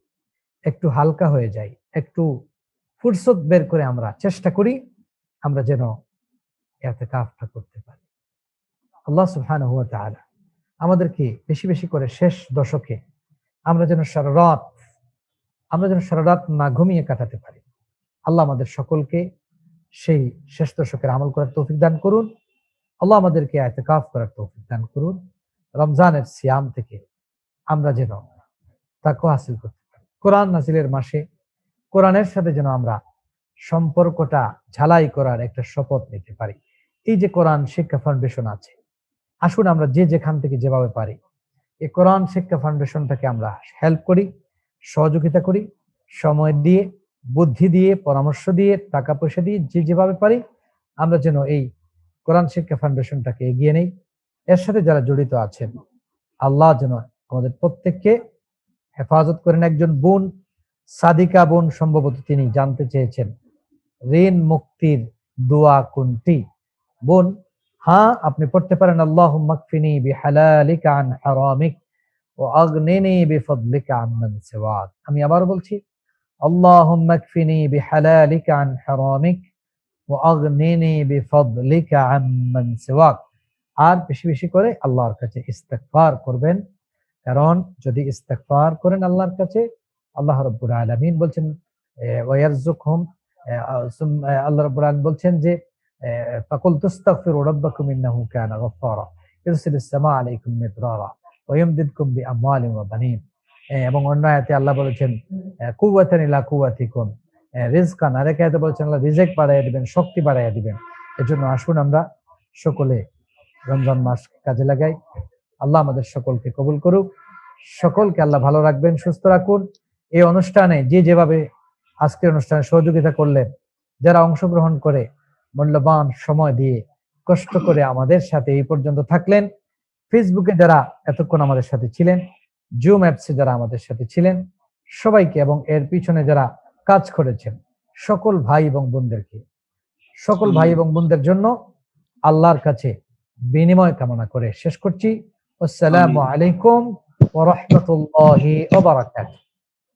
একটু হালকা হয়ে যাই, একটু ফুরসত বের করে আমরা চেষ্টা করি আমরা যেন ইতিকাফটা করতে পারি। আল্লাহ সুবহানাহু ওয়া তাআলা আমাদেরকে বেশি বেশি করে শেষ দশকে আমরা যেন সারা রাত না ঘুমিয়ে কাটাতে পারি। আল্লাহ আমাদের সকলকে সেই শেষ দশকের আমল করার তৌফিক দান করুন। আল্লাহ আমাদেরকে ইতিকাফ করার তৌফিক দান করুন। রমজানের সিয়াম থেকে আমরা যেন তাকওয়া হাসিল করতে পারি। কোরআন নাজিলের মাসে কোরআনের সাথে যেন আমরা সম্পর্কটা ঝালাই করার একটা শপথ নিতে পারি। এই যে কোরআন শিক্ষা ফাউন্ডেশন আছে, আসুন আমরা যে যেখান থেকে যেভাবে পারি এই কোরআন শিক্ষা ফাউন্ডেশনটাকে আমরা হেল্প করি, সহযোগিতা করি, সময় দিয়ে, বুদ্ধি দিয়ে, পরামর্শ দিয়ে, টাকা পয়সা দিয়ে, যে যেভাবে পারি আমরা যেন এই কোরআন শিক্ষা ফাউন্ডেশনটাকে এগিয়ে নেই। এর সাথে যারা জড়িত আছেন, আল্লাহ যেন আমাদের প্রত্যেককে হেফাজত করেন। একজন বোন, সাদিকা বোন, সম্ভবত তিনি জানতে চেয়েছেন ঋণ মুক্তির দোয়া কোনটি। বোন, হ্যাঁ, আপনি পড়তে পারেন, আল্লাহুম্মা কফিনি বিহালালিকা আন হারামিক ওয়া আগনিনি বিফদলিকা আম্মান সিওয়াক। আমি আবার বলছি, আল্লাহুম্মা কফিনি বিহালালিকা আন হারামিক ওয়া আগনিনি বিফদলিকা আম্মান সিওয়াক। আর বেশি বেশি করে আল্লাহর কাছে ইস্তিগফার করবেন, কারণ যদি ইস্তিগফার করেন আল্লাহর কাছে, আল্লাহ রাব্বুল আলামিন বলছেন ওয়া ইয়ারযুকহুম, আল্লাহ রাব্বুল আলামিন বলছেন যে ফাকুল তাস্তাগফিরু রাব্বাকুম ইন্নাহু কানা গাফফারা ইরসিলিস সামা আলাইকুম মিদরারা ওয়া ইমদিদকুম বিআমওয়ালিন ওয়া বানিন। এবং অন্য আয়াতে আল্লাহ বলেছেন কুওয়াতান ইলা কুওয়াতিকুম রিজকান, আর এক আয়াতে বলেছেন আল্লাহ রিজিক বাড়াইয়া দিবেন, শক্তি বাড়াইয়া দিবেন। এজন্য আসুন আমরা সকলে রমজান মাস কাজে লাগাই। আল্লাহ আমাদের সকলকে কবুল করুক, সকলকে আল্লাহ ভালো রাখবেন, সুস্থ রাখুন। এই অনুষ্ঠানে যে যেভাবে আজকের অনুষ্ঠানে সহযোগিতা করলেন, যারা অংশগ্রহণ করে মূল্যবান সময় দিয়ে কষ্ট করে আমাদের সাথে এই পর্যন্ত থাকলেন, ফেসবুকে যারা এতক্ষণ আমাদের সাথে ছিলেন, জুম অ্যাপসে যারা আমাদের সাথে ছিলেন, সবাইকে এবং এর পিছনে যারা কাজ করেছেন সকল ভাই এবং বোনদের জন্য আল্লাহর কাছে বিনিময় কামনা করে শেষ করছি। আসসালামু আলাইকুম ওয়া রাহমাতুল্লাহি ওয়া বারাকাতুহু।